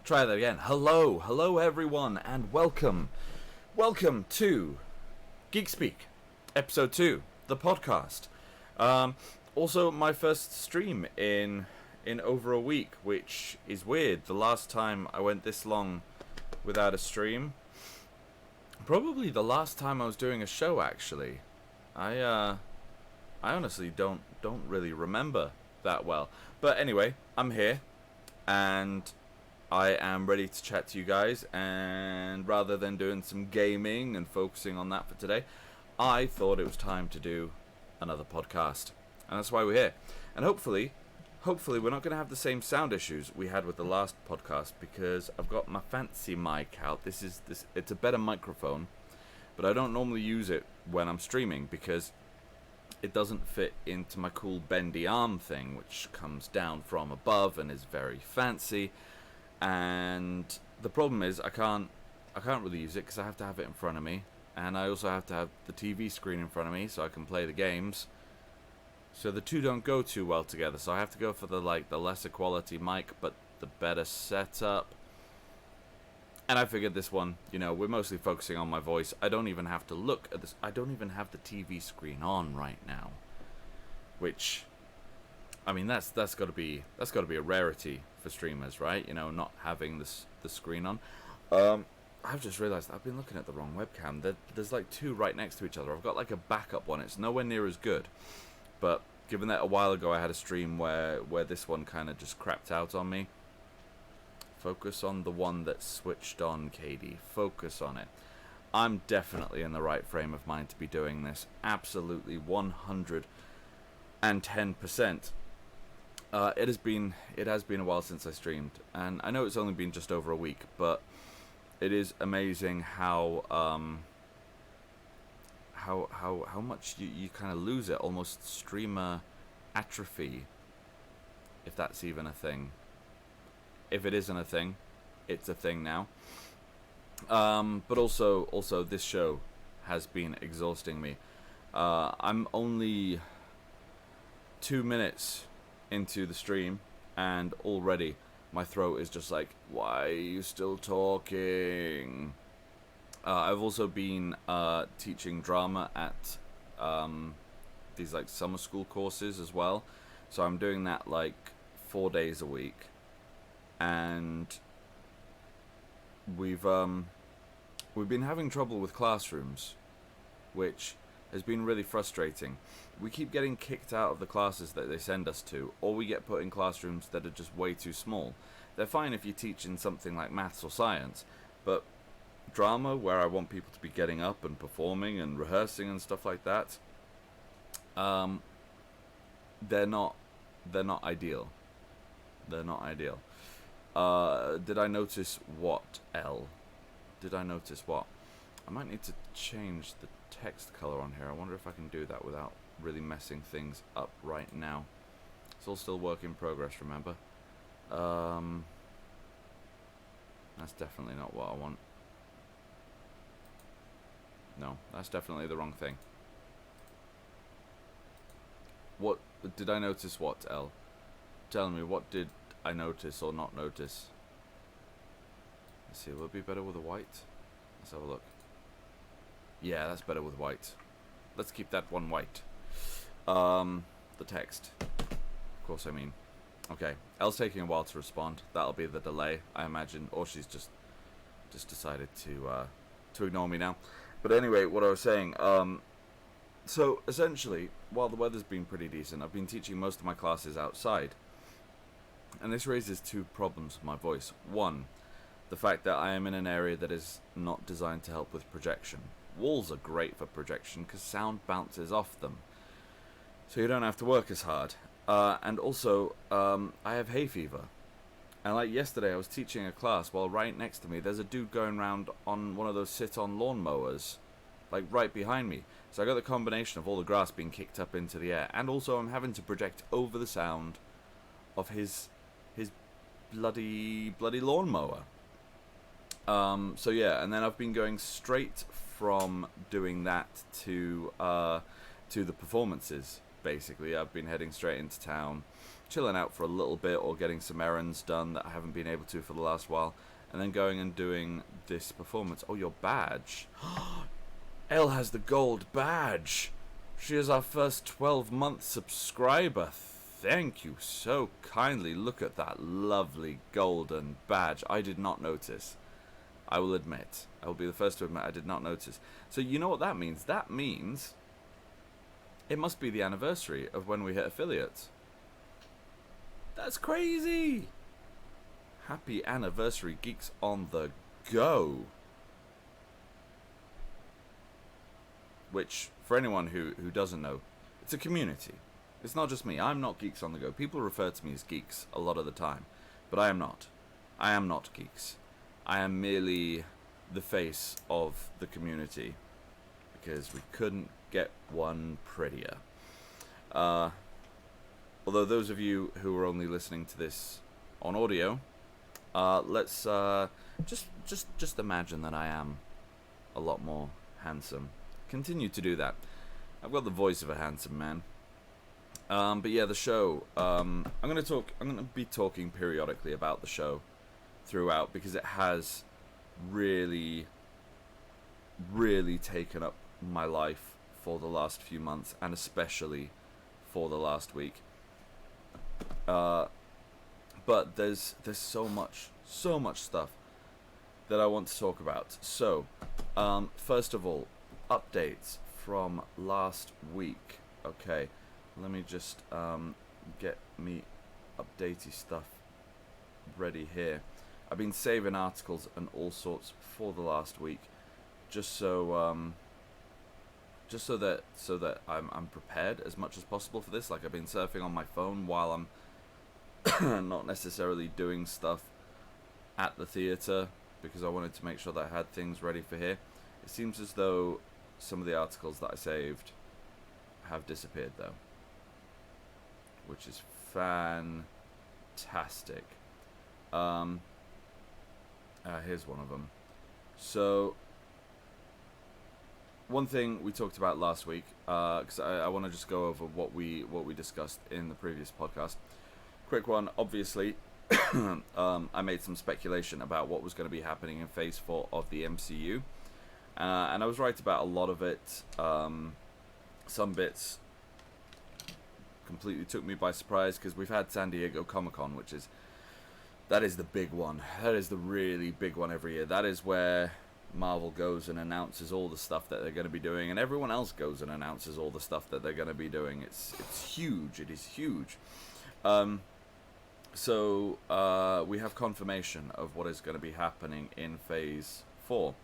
Try that again. Hello everyone, and welcome to Geek Speak, episode 2, the podcast. Also, my first stream in over a week, which is weird. The last time I went this long without a stream, probably the last time I was doing a show. Actually, I honestly don't really remember that well. But anyway, I'm here, and I am ready to chat to you guys, and rather than doing some gaming and focusing on that for today, I thought it was time to do another podcast, and that's why we're here. And hopefully we're not going to have the same sound issues we had with the last podcast, because I've got my fancy mic out. It's a better microphone, but I don't normally use it when I'm streaming because it doesn't fit into my cool bendy arm thing, which comes down from above and is very fancy. And the problem is I can't really use it because I have to have it in front of me, and I also have to have the TV screen in front of me so I can play the games. So the two don't go too well together. So I have to go for the lesser quality mic but the better setup. And I figured this one, we're mostly focusing on my voice. I don't even have to look at this. I don't even have the TV screen on right now, which, I mean, that's got to be a rarity for streamers, right? Not having the screen on. I've just realised I've been looking at the wrong webcam. There's like two right next to each other. I've got like a backup one. It's nowhere near as good. But given that a while ago I had a stream where this one kind of just crapped out on me. Focus on the one that's switched on, Katie. Focus on it. I'm definitely in the right frame of mind to be doing this. Absolutely 110%. It has been a while since I streamed, and I know it's only been just over a week, but it is amazing how much you kind of lose it, almost streamer atrophy, if that's even a thing. If it isn't a thing, it's a thing now. But also this show has been exhausting me. I'm only 2 minutes into the stream, and already my throat is just like, why are you still talking? I've also been teaching drama at these summer school courses as well, so I'm doing that 4 days a week, and we've been having trouble with classrooms, which has been really frustrating. We keep getting kicked out of the classes that they send us to, or we get put in classrooms that are just way too small. They're fine if you teach in something like maths or science, but drama, where I want people to be getting up and performing and rehearsing and stuff like that, they're not ideal. They're not ideal. Did I notice what, L? Did I notice what? I might need to change the text color on here. I wonder if I can do that without really messing things up right now. It's all still work in progress, remember? That's definitely not what I want. No, that's definitely the wrong thing. What did I notice? What, L? Tell me, what did I notice or not notice? Let's see, will it be better with a white? Let's have a look. Yeah, that's better with white. Let's keep that one white. The text. Of course, I mean. Okay, Elle's taking a while to respond. That'll be the delay, I imagine. Or she's just decided to ignore me now. But anyway, what I was saying. So, essentially, while the weather's been pretty decent, I've been teaching most of my classes outside. And this raises two problems with my voice. One, the fact that I am in an area that is not designed to help with projection. Walls are great for projection because sound bounces off them, so you don't have to work as hard. And also, I have hay fever. And yesterday, I was teaching a class while right next to me, there's a dude going around on one of those sit-on lawnmowers, right behind me. So I got the combination of all the grass being kicked up into the air, and also I'm having to project over the sound of his bloody lawnmower. So yeah, and then I've been going straight from doing that to the performances. Basically, I've been heading straight into town, chilling out for a little bit or getting some errands done that I haven't been able to for the last while, and then going and doing this performance. Oh, your badge. Elle has the gold badge. She is our first 12-month subscriber. Thank you so kindly. Look at that lovely golden badge. I did not notice. I will admit. I will be the first to admit I did not notice. So you know what that means? That means it must be the anniversary of when we hit affiliates. That's crazy. Happy anniversary, Geeks on the Go. Which, for anyone who doesn't know, it's a community. It's not just me. I'm not Geeks on the Go. People refer to me as Geeks a lot of the time. But I am not. I am not Geeks. I am merely the face of the community. Because we couldn't get one prettier. Although those of you who are only listening to this on audio, let's just imagine that I am a lot more handsome. Continue to do that. I've got the voice of a handsome man. But yeah, the show. I'm gonna be talking periodically about the show throughout because it has really, really taken up my life for the last few months and especially for the last week. But there's so much stuff that I want to talk about. So, first of all, updates from last week. Okay, let me just get me updatey stuff ready here. I've been saving articles and all sorts for the last week, just so that I'm prepared as much as possible for this. Like, I've been surfing on my phone while I'm not necessarily doing stuff at the theatre because I wanted to make sure that I had things ready for here. It seems as though some of the articles that I saved have disappeared though, which is fantastic. Here's one of them. So, one thing we talked about last week, because I want to just go over what we discussed in the previous podcast. Quick one, obviously, I made some speculation about what was going to be happening in Phase 4 of the MCU. And I was right about a lot of it. Some bits completely took me by surprise because we've had San Diego Comic-Con, that is the big one. That is the really big one every year. That is where Marvel goes and announces all the stuff that they're going to be doing, and everyone else goes and announces all the stuff that they're going to be doing. It's huge. It is huge. So we have confirmation of what is going to be happening in Phase 4.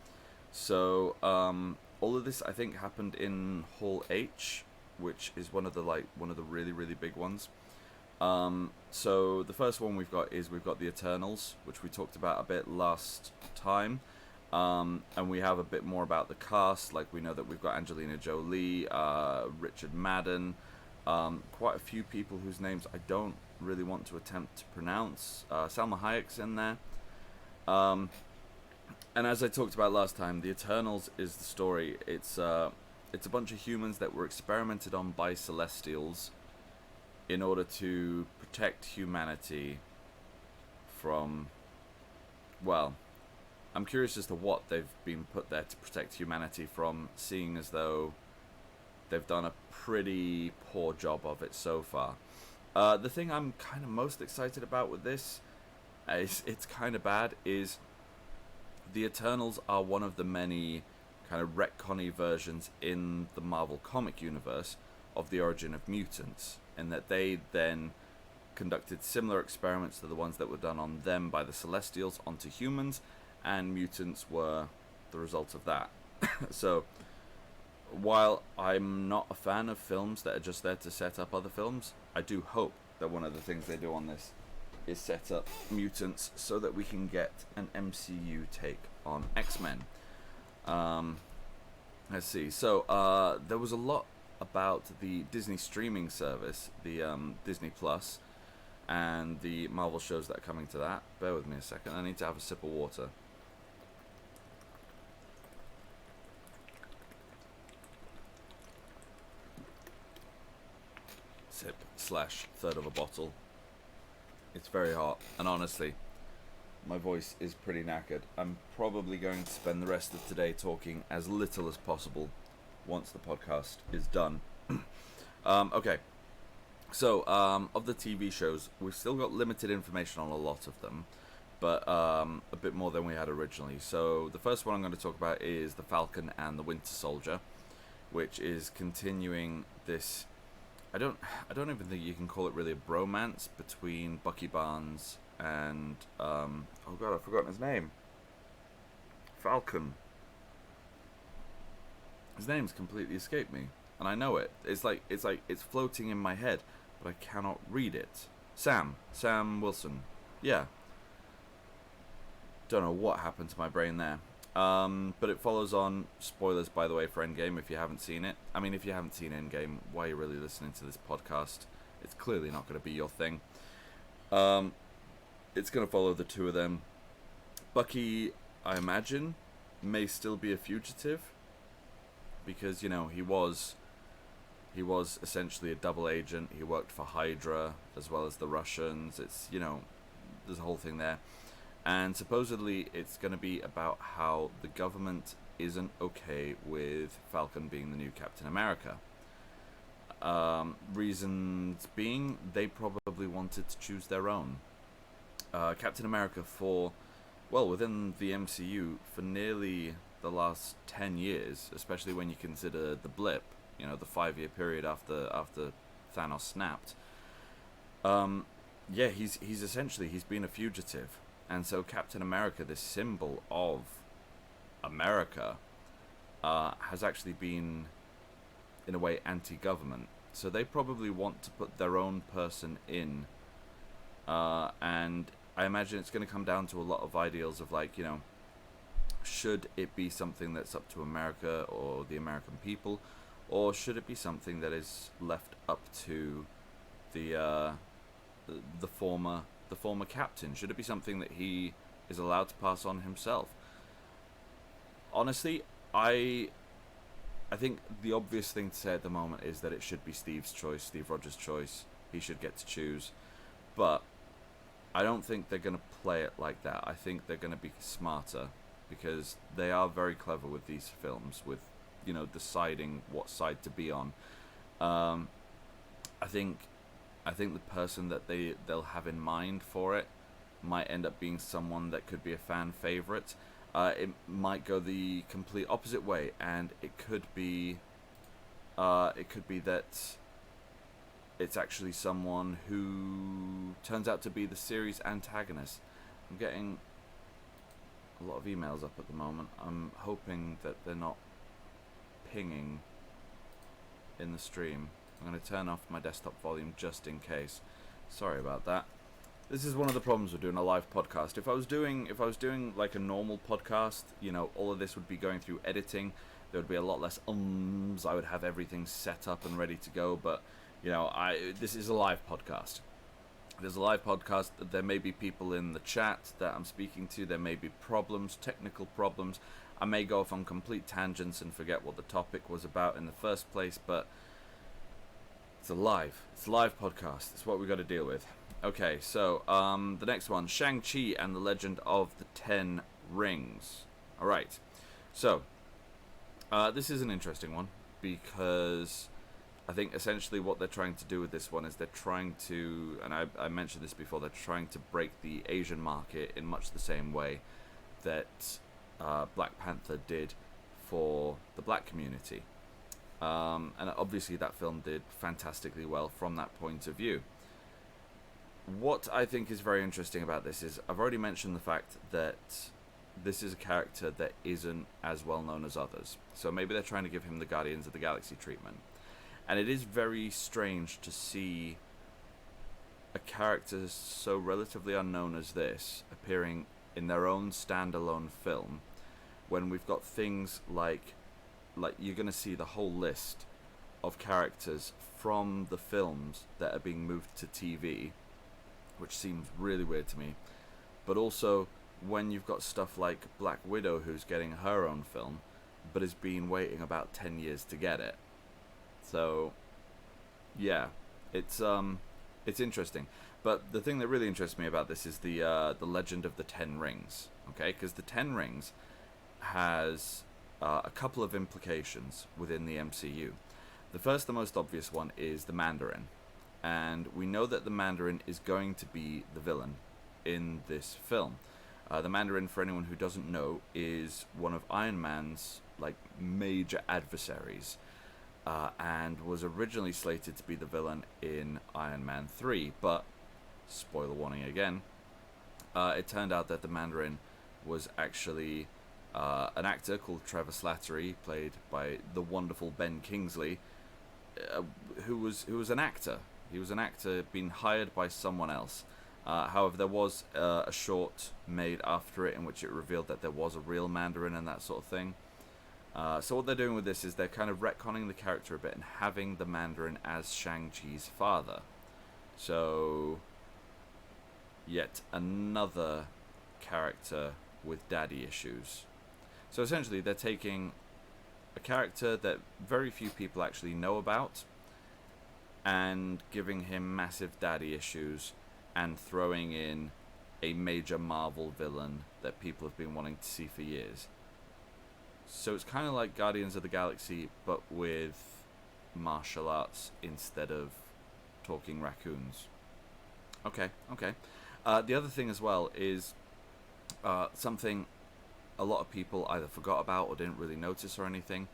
So all of this, I think, happened in Hall H, which is one of the really, really big ones. So the first one we've got the Eternals, which we talked about a bit last time. And we have a bit more about the cast. Like, we know that we've got Angelina Jolie, Richard Madden, quite a few people whose names I don't really want to attempt to pronounce. Salma Hayek's in there. And as I talked about last time, the Eternals is the story. It's a bunch of humans that were experimented on by Celestials in order to protect humanity from, well, I'm curious as to what they've been put there to protect humanity from, seeing as though they've done a pretty poor job of it so far. The thing I'm kind of most excited about with this, it's kind of bad, is the Eternals are one of the many kind of retcon-y versions in the Marvel comic universe of the origin of mutants, in that they then conducted similar experiments to the ones that were done on them by the Celestials onto humans, and mutants were the result of that. So, while I'm not a fan of films that are just there to set up other films, I do hope that one of the things they do on this is set up mutants so that we can get an MCU take on X-Men. Let's see. So, there was a lot about the Disney streaming service, the Disney Plus, and the Marvel shows that are coming to that. Bear with me a second. I need to have a sip of water. Sip / third of a bottle. It's very hot, and honestly, my voice is pretty knackered. I'm probably going to spend the rest of today talking as little as possible once the podcast is done. Okay, so of the TV shows, we've still got limited information on a lot of them, but a bit more than we had originally. So the first one I'm going to talk about is The Falcon and the Winter Soldier, which is continuing this. I don't even think you can call it really a bromance between Bucky Barnes and oh god, I've forgotten his name. Falcon. His name's completely escaped me, and I know it. It's floating in my head, but I cannot read it. Sam Wilson. Yeah. Don't know what happened to my brain there. But it follows on, spoilers by the way for Endgame if you haven't seen it. I mean, if you haven't seen Endgame, why are you really listening to this podcast? It's clearly not going to be your thing. It's going to follow the two of them. Bucky, I imagine, may still be a fugitive, because, you know, he was essentially a double agent. He worked for Hydra as well as the Russians. It's, you know, there's a whole thing there. And supposedly it's going to be about how the government isn't okay with Falcon being the new Captain America. Reasons being, they probably wanted to choose their own. Captain America within the MCU, for nearly the last 10 years, especially when you consider the blip, you know, the 5-year period after Thanos snapped. He's been a fugitive. And so Captain America, this symbol of America, has actually been, in a way, anti-government. So they probably want to put their own person in. And I imagine it's going to come down to a lot of ideals of, like, you know, should it be something that's up to America or the American people, or should it be something that is left up to the former captain? Should it be something that he is allowed to pass on himself? Honestly, I think the obvious thing to say at the moment is that it should be Steve Rogers' choice. He should get to choose. But I don't think they're going to play it like that. I think they're going to be smarter, because they are very clever with these films, with, you know, deciding what side to be on. I think the person that they'll have in mind for it might end up being someone that could be a fan favorite. It might go the complete opposite way, and it could be that it's actually someone who turns out to be the series antagonist. I'm getting a lot of emails up at the moment. I'm hoping that they're not pinging in the stream. I'm going to turn off my desktop volume just in case. Sorry about that. This is one of the problems with doing a live podcast. If I was doing like a normal podcast, you know, all of this would be going through editing. There would be a lot less ums. I would have everything set up and ready to go. But, you know, this is a live podcast. There's a live podcast. There may be people in the chat that I'm speaking to. There may be problems, technical problems. I may go off on complete tangents and forget what the topic was about in the first place, but it's a live podcast. It's what we got to deal with. Okay, so the next one, Shang-Chi and the Legend of the Ten Rings. All right, so this is an interesting one, because I think essentially what they're trying to do with this one is they're trying to, and I mentioned this before, they're trying to break the Asian market in much the same way that Black Panther did for the black community. And obviously that film did fantastically well from that point of view. What I think is very interesting about this is, I've already mentioned the fact that this is a character that isn't as well known as others. So maybe they're trying to give him the Guardians of the Galaxy treatment. And it is very strange to see a character so relatively unknown as this appearing in their own standalone film, when we've got things like you're going to see the whole list of characters from the films that are being moved to TV, which seems really weird to me. But also, when you've got stuff like Black Widow, who's getting her own film, but has been waiting about 10 years to get it. So, yeah, it's interesting. But the thing that really interests me about this is the legend of the Ten Rings. Okay, because the Ten Rings has a couple of implications within the MCU. The first, the most obvious one, is the Mandarin. And we know that the Mandarin is going to be the villain in this film. The Mandarin, for anyone who doesn't know, is one of Iron Man's major adversaries, and was originally slated to be the villain in Iron Man 3, but, spoiler warning again, it turned out that the Mandarin was actually an actor called Trevor Slattery, played by the wonderful Ben Kingsley, who was an actor. He was an actor being hired by someone else. However, there was a short made after it in which it revealed that there was a real Mandarin and that sort of thing. So what they're doing with this is they're kind of retconning the character a bit and having the Mandarin as Shang-Chi's father. So, yet another character with daddy issues. So essentially they're taking a character that very few people actually know about and giving him massive daddy issues and throwing in a major Marvel villain that people have been wanting to see for years. So it's kind of like Guardians of the Galaxy, but with martial arts instead of talking raccoons. Okay. The other thing as well is something a lot of people either forgot about or didn't really notice or anything.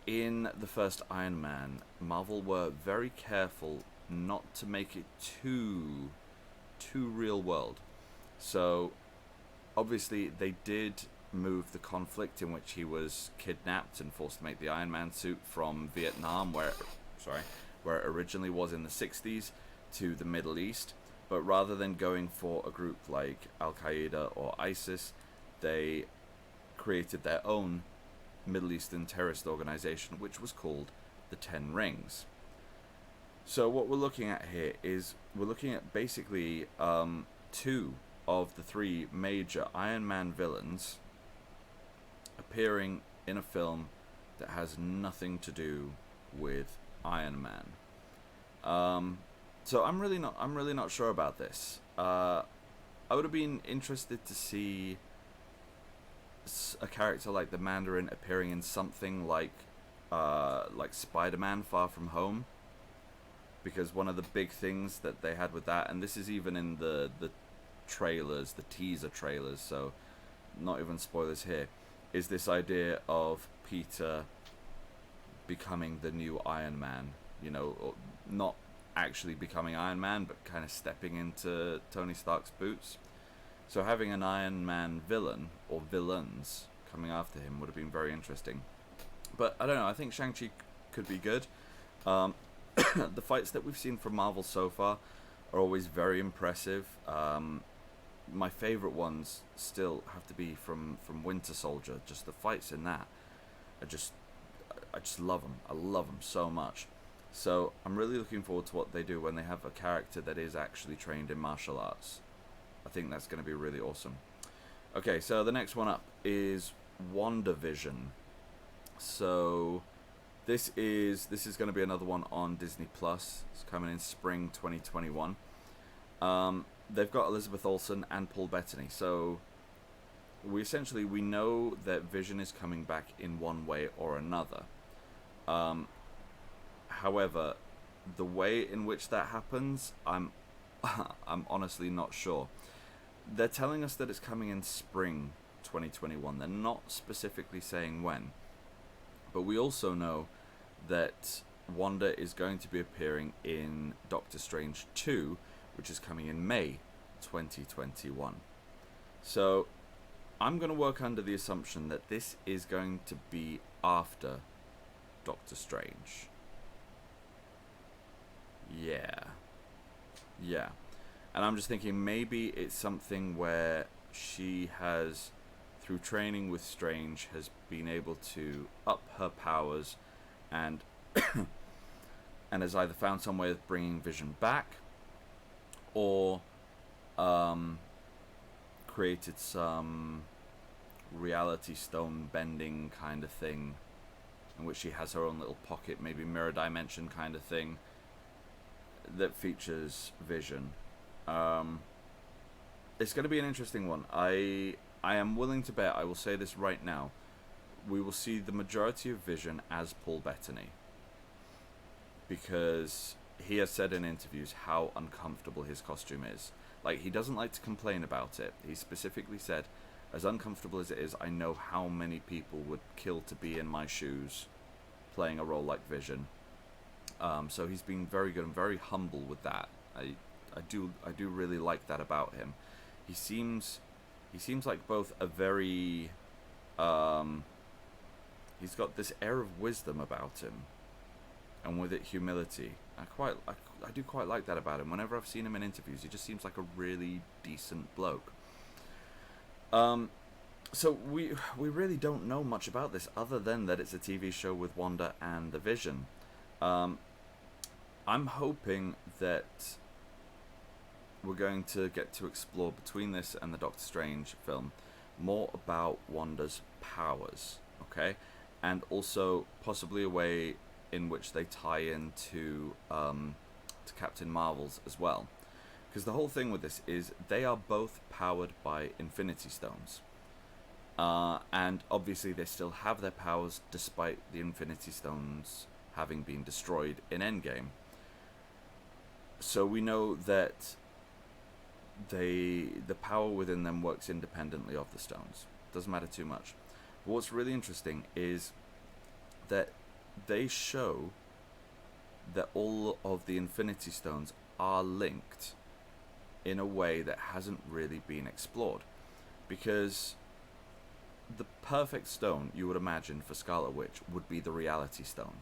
In the first Iron Man, Marvel were very careful not to make it too real world. So obviously they did move the conflict in which he was kidnapped and forced to make the Iron Man suit from Vietnam, where it originally was in the 60s, to the Middle East. But rather than going for a group like Al-Qaeda or ISIS, they created their own Middle Eastern terrorist organization, which was called the Ten Rings. So what we're looking at here is we're looking at basically two of the three major Iron Man villains appearing in a film that has nothing to do with Iron Man. So I'm really not sure about this. I would have been interested to see a character like the Mandarin appearing in something like Spider-Man: Far From Home, because one of the big things that they had with that, and this is even in the trailers, the teaser trailers, so not even spoilers here, is this idea of Peter becoming the new Iron Man, or not actually becoming Iron Man, but kind of stepping into Tony Stark's boots. So having an Iron Man villain, or villains, coming after him would have been very interesting. But I don't know, I think Shang-Chi could be good. The fights that we've seen from Marvel so far are always very impressive. My favourite ones still have to be from Winter Soldier. Just the fights in that, I just love them. I love them so much. So I'm really looking forward to what they do when they have a character that is actually trained in martial arts. I think that's going to be really awesome. Okay, so the next one up is WandaVision. So this is going to be another one on Disney Plus. It's coming in spring 2021. They've got Elizabeth Olsen and Paul Bettany. So we know that Vision is coming back in one way or another. However, the way in which that happens, I'm honestly not sure. They're telling us that it's coming in spring 2021. They're not specifically saying when. But we also know that Wanda is going to be appearing in Doctor Strange 2, which is coming in May 2021. So I'm going to work under the assumption that this is going to be after Doctor Strange. Yeah. And I'm just thinking maybe it's something where she has, through training with Strange, has been able to up her powers and and has either found some way of bringing Vision back or created some reality stone bending kind of thing in which she has her own little pocket, maybe mirror dimension kind of thing that features Vision. It's going to be an interesting one. I am willing to bet, I will say this right now, we will see the majority of Vision as Paul Bettany. Because he has said in interviews how uncomfortable his costume is. Like, he doesn't like to complain about it. He specifically said, as uncomfortable as it is, I know how many people would kill to be in my shoes playing a role like Vision. So he's been very good and very humble with that. I do really like that about him. He seems like both a very he's got this air of wisdom about him, and with it humility. I do quite like that about him. Whenever I've seen him in interviews, he just seems like a really decent bloke. So we really don't know much about this other than that it's a TV show with Wanda and the Vision. I'm hoping that we're going to get to explore between this and the Doctor Strange film more about Wanda's powers, okay? And also possibly a way in which they tie into to Captain Marvel's as well. Because the whole thing with this is they are both powered by Infinity Stones. And obviously they still have their powers despite the Infinity Stones having been destroyed in Endgame. So we know that the power within them works independently of the stones. Doesn't matter too much. But what's really interesting is that they show that all of the Infinity Stones are linked in a way that hasn't really been explored. Because the perfect stone, you would imagine, for Scarlet Witch would be the Reality Stone.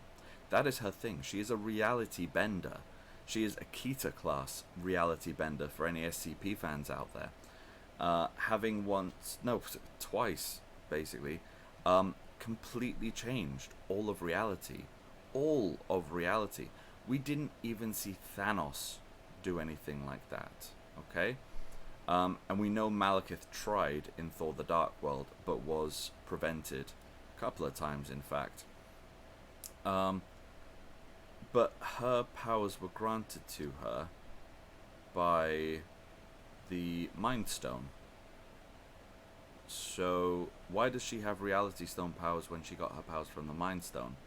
That is her thing. She is a reality bender. She is a Kita class reality bender for any SCP fans out there. Having twice, basically, completely changed all of reality. All of reality. We didn't even see Thanos do anything like that, okay? And we know Malekith tried in Thor the Dark World, but was prevented a couple of times, in fact. But her powers were granted to her by the Mind Stone. So why does she have Reality Stone powers when she got her powers from the Mind Stone?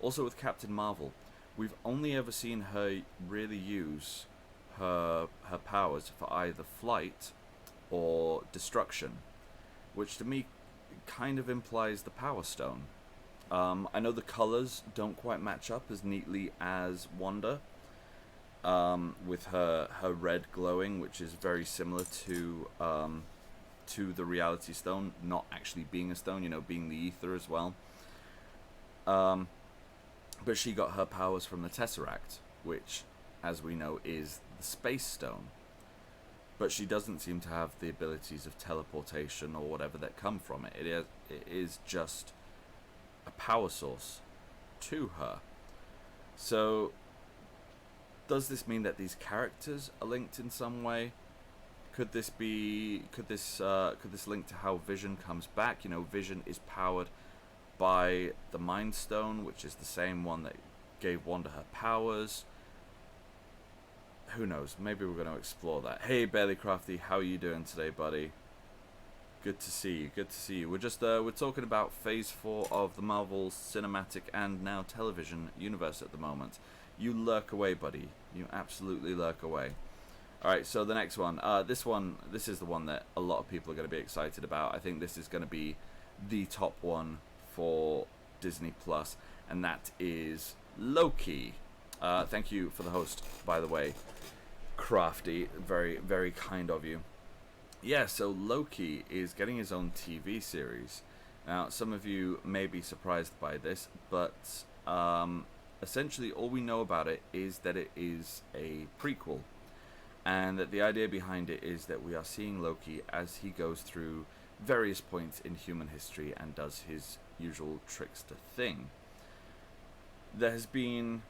Also with Captain Marvel, we've only ever seen her really use her powers for either flight or destruction, which to me kind of implies the Power Stone. I know the colors don't quite match up as neatly as Wanda, with her red glowing, which is very similar to the Reality Stone, not actually being a stone, being the ether as well. But she got her powers from the Tesseract, which, as we know, is the Space Stone. But she doesn't seem to have the abilities of teleportation or whatever that come from it. It is just a power source to her. So does this mean that these characters are linked in some way? Could this link to how Vision comes back? Vision is powered by the Mind Stone, which is the same one that gave Wanda her powers. Who knows? Maybe we're going to explore that. Hey, Bailey Crafty, how are you doing today, buddy? Good to see you. Good to see you. We're talking about Phase 4 of the Marvel Cinematic and now Television universe at the moment. You lurk away, buddy. You absolutely lurk away. Alright, so the next one. This is the one that a lot of people are going to be excited about. I think this is going to be the top one for Disney Plus, and that is Loki. Thank you for the host, by the way, Crafty. Very, very kind of you. Yeah, so Loki is getting his own TV series. Now, some of you may be surprised by this, but essentially all we know about it is that it is a prequel. And that the idea behind it is that we are seeing Loki as he goes through various points in human history and does his usual trickster thing. There has been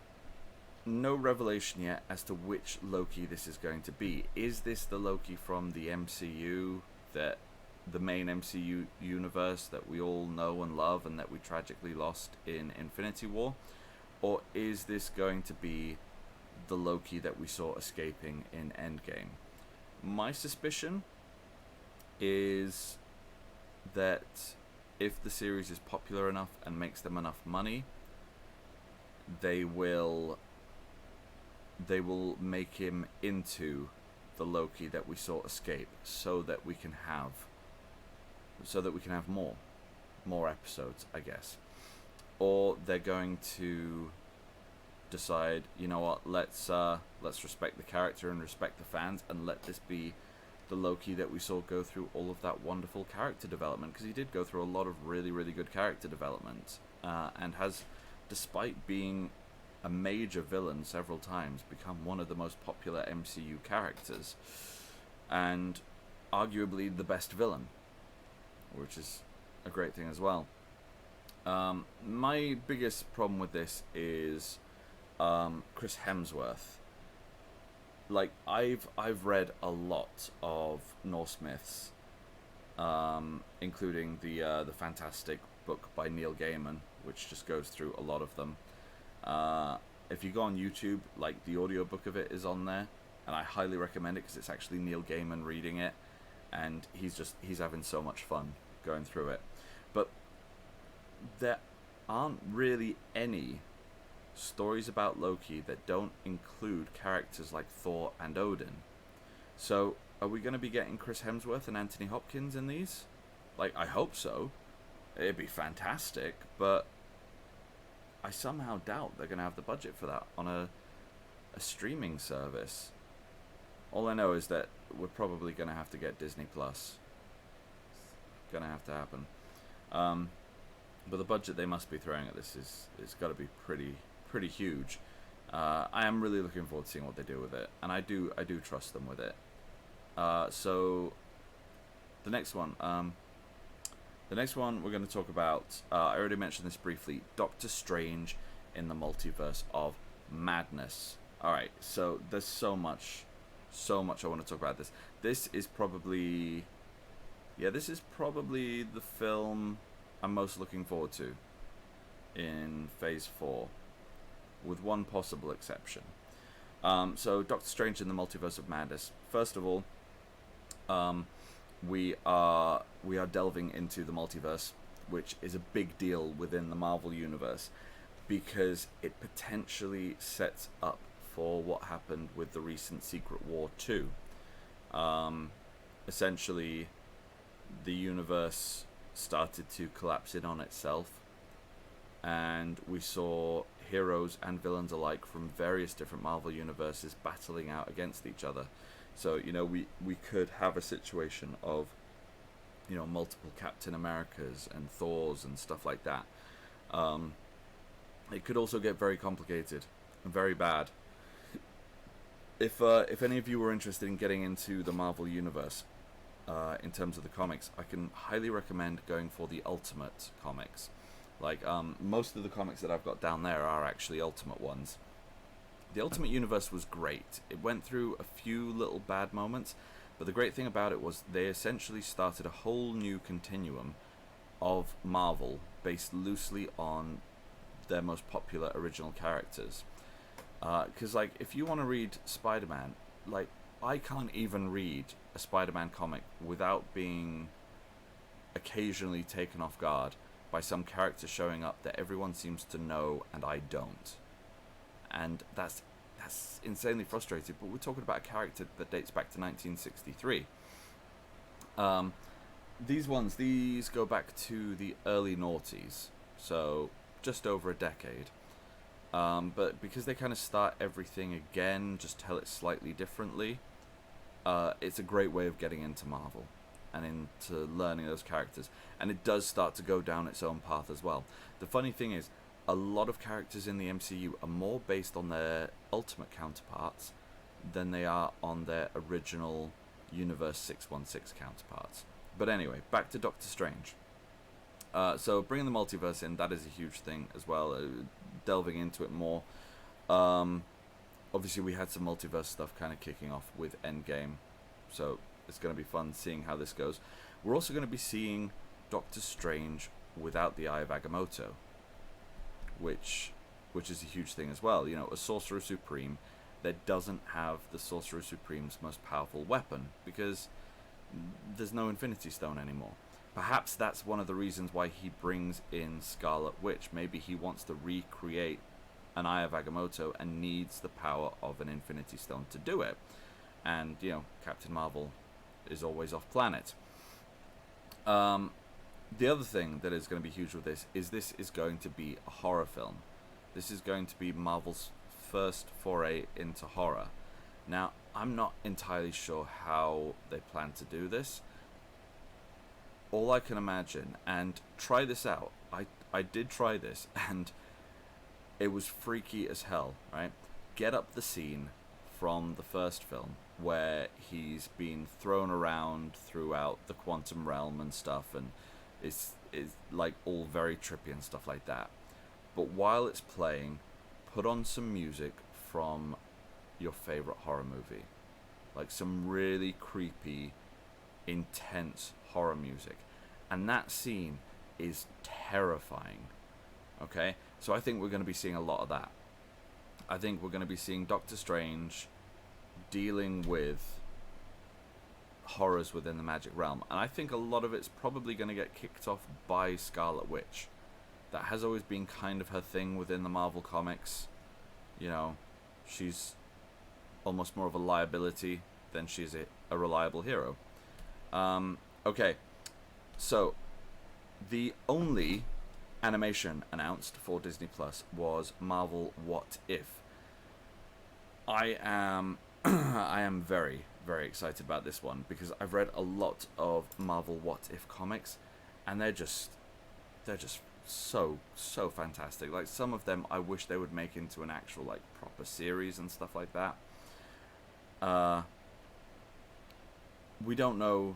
no revelation yet as to which Loki this is going to be. Is this the Loki from the MCU, that the main MCU universe that we all know and love and that we tragically lost in Infinity War? Or is this going to be the Loki that we saw escaping in Endgame? My suspicion is that if the series is popular enough and makes them enough money, they will make him into the Loki that we saw escape, so that we can have more episodes, I guess. Or they're going to decide, you know what, let's respect the character and respect the fans, and let this be the Loki that we saw go through all of that wonderful character development, because he did go through a lot of really, really good character development, and has, despite being a major villain several times, become one of the most popular MCU characters, and arguably the best villain, which is a great thing as well. My biggest problem with this is Chris Hemsworth. Like, I've read a lot of Norse myths, including the fantastic book by Neil Gaiman, which just goes through a lot of them. If you go on YouTube, like, the audiobook of it is on there, and I highly recommend it because it's actually Neil Gaiman reading it, and he's having so much fun going through it. But there aren't really any stories about Loki that don't include characters like Thor and Odin. So, are we going to be getting Chris Hemsworth and Anthony Hopkins in these? Like, I hope so. It'd be fantastic, but I somehow doubt they're going to have the budget for that on a streaming service. All I know is that we're probably going to have to get Disney Plus. It's going to have to happen. But the budget they must be throwing at this it's got to be pretty huge. I am really looking forward to seeing what they do with it, and I do trust them with it. So the next one we're going to talk about, I already mentioned this briefly, Doctor Strange in the Multiverse of Madness. Alright, so there's so much I want to talk about this. This is probably the film I'm most looking forward to in Phase 4, with one possible exception. So Doctor Strange in the Multiverse of Madness. First of all, we are delving into the multiverse, which is a big deal within the Marvel universe, because it potentially sets up for what happened with the recent Secret War 2. Essentially, the universe started to collapse in on itself, and we saw heroes and villains alike from various different Marvel universes battling out against each other. So, we could have a situation of, multiple Captain Americas and Thors and stuff like that. It could also get very complicated and very bad. If any of you were interested in getting into the Marvel universe, in terms of the comics, I can highly recommend going for the Ultimate comics. Like, most of the comics that I've got down there are actually Ultimate ones. The Ultimate Universe was great. It went through a few little bad moments, but the great thing about it was they essentially started a whole new continuum of Marvel based loosely on their most popular original characters. Because, like, if you want to read Spider-Man, like, I can't even read a Spider-Man comic without being occasionally taken off guard by some character showing up that everyone seems to know and I don't. And that's insanely frustrating, but we're talking about a character that dates back to 1963. These go back to the early noughties, so just over a decade. But because they kind of start everything again, just tell it slightly differently, it's a great way of getting into Marvel and into learning those characters. And it does start to go down its own path as well. The funny thing is, a lot of characters in the MCU are more based on their Ultimate counterparts than they are on their original Universe 616 counterparts. But anyway, back to Doctor Strange. So bringing the multiverse in, that is a huge thing as well, delving into it more. Obviously we had some multiverse stuff kind of kicking off with Endgame, so it's going to be fun seeing how this goes. We're also going to be seeing Doctor Strange without the Eye of Agamotto, which is a huge thing as well. A Sorcerer Supreme that doesn't have the Sorcerer Supreme's most powerful weapon, because there's no Infinity Stone anymore. Perhaps that's one of the reasons why he brings in Scarlet Witch. Maybe he wants to recreate an Eye of Agamotto and needs the power of an Infinity Stone to do it. And, you know, Captain Marvel is always off planet. The other thing that is going to be huge with this is going to be a horror film. This is going to be Marvel's first foray into horror. Now, I'm not entirely sure how they plan to do this. All I can imagine, and try this out, I did try this, and it was freaky as hell, right? Get up the scene from the first film, where he's been thrown around throughout the quantum realm and stuff, and it's like all very trippy and stuff like that. But while it's playing, put on some music from your favorite horror movie. Like some really creepy, intense horror music. And that scene is terrifying. Okay? So I think we're going to be seeing a lot of that. I think we're going to be seeing Doctor Strange dealing with horrors within the magic realm. And I think a lot of it's probably going to get kicked off by Scarlet Witch. That has always been kind of her thing within the Marvel comics. You know, she's almost more of a liability than she's a reliable hero. Okay, so the only animation announced for Disney Plus was Marvel What If. I am very, very excited about this one because I've read a lot of Marvel What If comics, and they're just so fantastic. Like, some of them I wish they would make into an actual like proper series and stuff like that. We don't know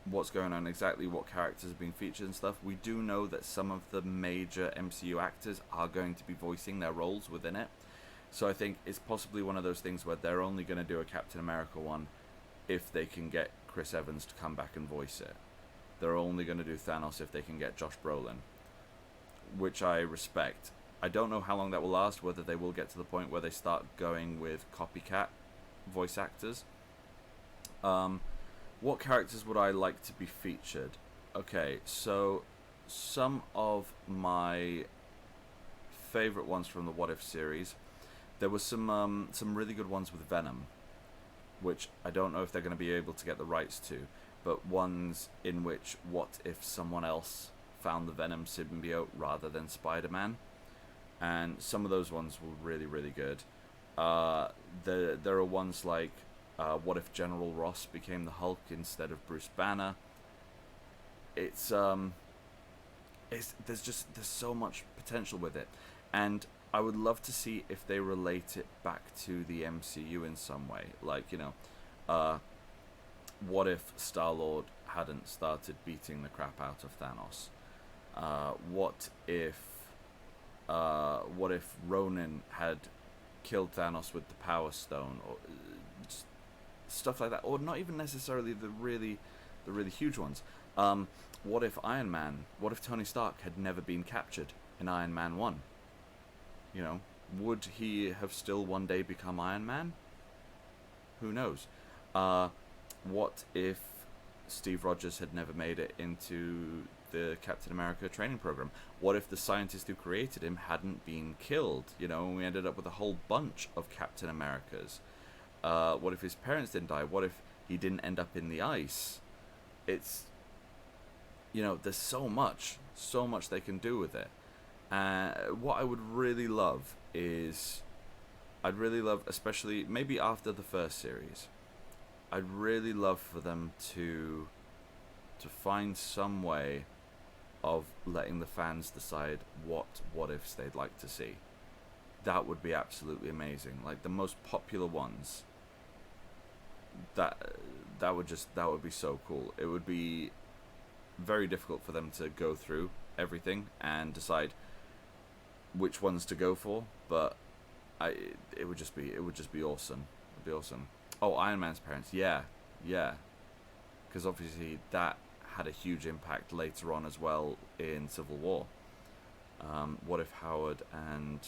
what's going on exactly, what characters are being featured and stuff. We do know that some of the major MCU actors are going to be voicing their roles within it. So I think it's possibly one of those things where they're only going to do a Captain America one if they can get Chris Evans to come back and voice it. They're only going to do Thanos if they can get Josh Brolin, which I respect. I don't know how long that will last, whether they will get to the point where they start going with copycat voice actors. What characters would I like to be featured? Okay, so some of my favorite ones from the What If series, there was some really good ones with Venom, which I don't know if they're going to be able to get the rights to, but ones in which what if someone else found the Venom symbiote rather than Spider-Man, and some of those ones were really, really good. There are ones like what if General Ross became the Hulk instead of Bruce Banner. There's so much potential with it, and I would love to see if they relate it back to the MCU in some way. Like, you know, what if Star-Lord hadn't started beating the crap out of Thanos? What if Ronan had killed Thanos with the Power Stone, or just stuff like that, or not even necessarily the really huge ones. What if Iron Man? What if Tony Stark had never been captured in Iron Man 1? You know, would he have still one day become Iron Man? Who knows? What if Steve Rogers had never made it into the Captain America training program? What if the scientist who created him hadn't been killed? You know, and we ended up with a whole bunch of Captain Americas. What if his parents didn't die? What if he didn't end up in the ice? It's, you know, there's so much they can do with it. What I would really love is, especially maybe after the first series, I'd really love for them to find some way of letting the fans decide what ifs they'd like to see. That would be absolutely amazing. Like the most popular ones. That would be so cool. It would be very difficult for them to go through everything and decide which ones to go for, but it would just be awesome. It'd be awesome. Oh, Iron Man's parents, yeah, because obviously that had a huge impact later on as well in Civil War. What if Howard and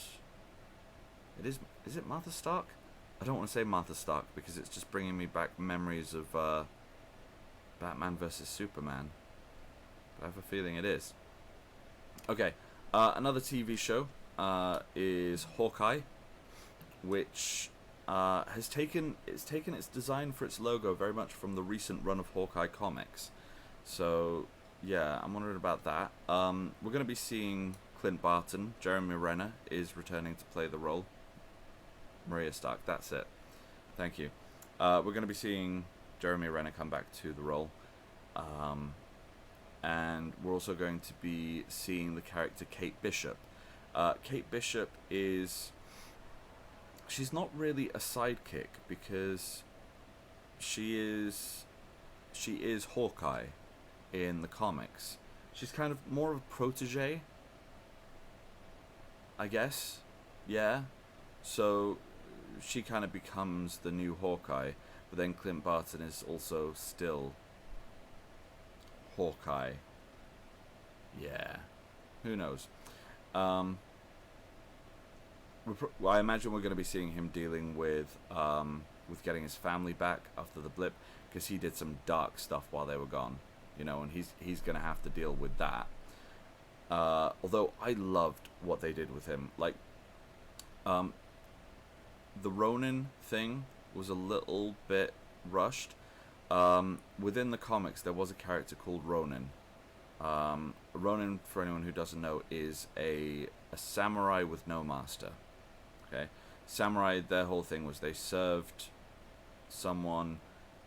is it Martha Stark? I don't want to say Martha Stark because it's just bringing me back memories of Batman vs Superman. But I have a feeling it is. Okay, another TV show is Hawkeye, which has taken its design for its logo very much from the recent run of Hawkeye comics. So yeah, I'm wondering about that. We're going to be seeing Clint Barton. Jeremy Renner is returning to play the role. Maria Stark, that's it. Thank you. We're going to be seeing Jeremy Renner come back to the role. And we're also going to be seeing the character Kate Bishop. Kate Bishop is... she's not really a sidekick because she is Hawkeye in the comics. She's kind of more of a protege, I guess. Yeah. So she kind of becomes the new Hawkeye, but then Clint Barton is also still Hawkeye. Yeah. Who knows? I imagine we're going to be seeing him dealing with getting his family back after the blip, because he did some dark stuff while they were gone, you know, and he's going to have to deal with that. Although I loved what they did with him, like, the Ronin thing was a little bit rushed. Within the comics, there was a character called Ronin. Ronin, for anyone who doesn't know, is a samurai with no master. Okay, samurai, their whole thing was they served someone,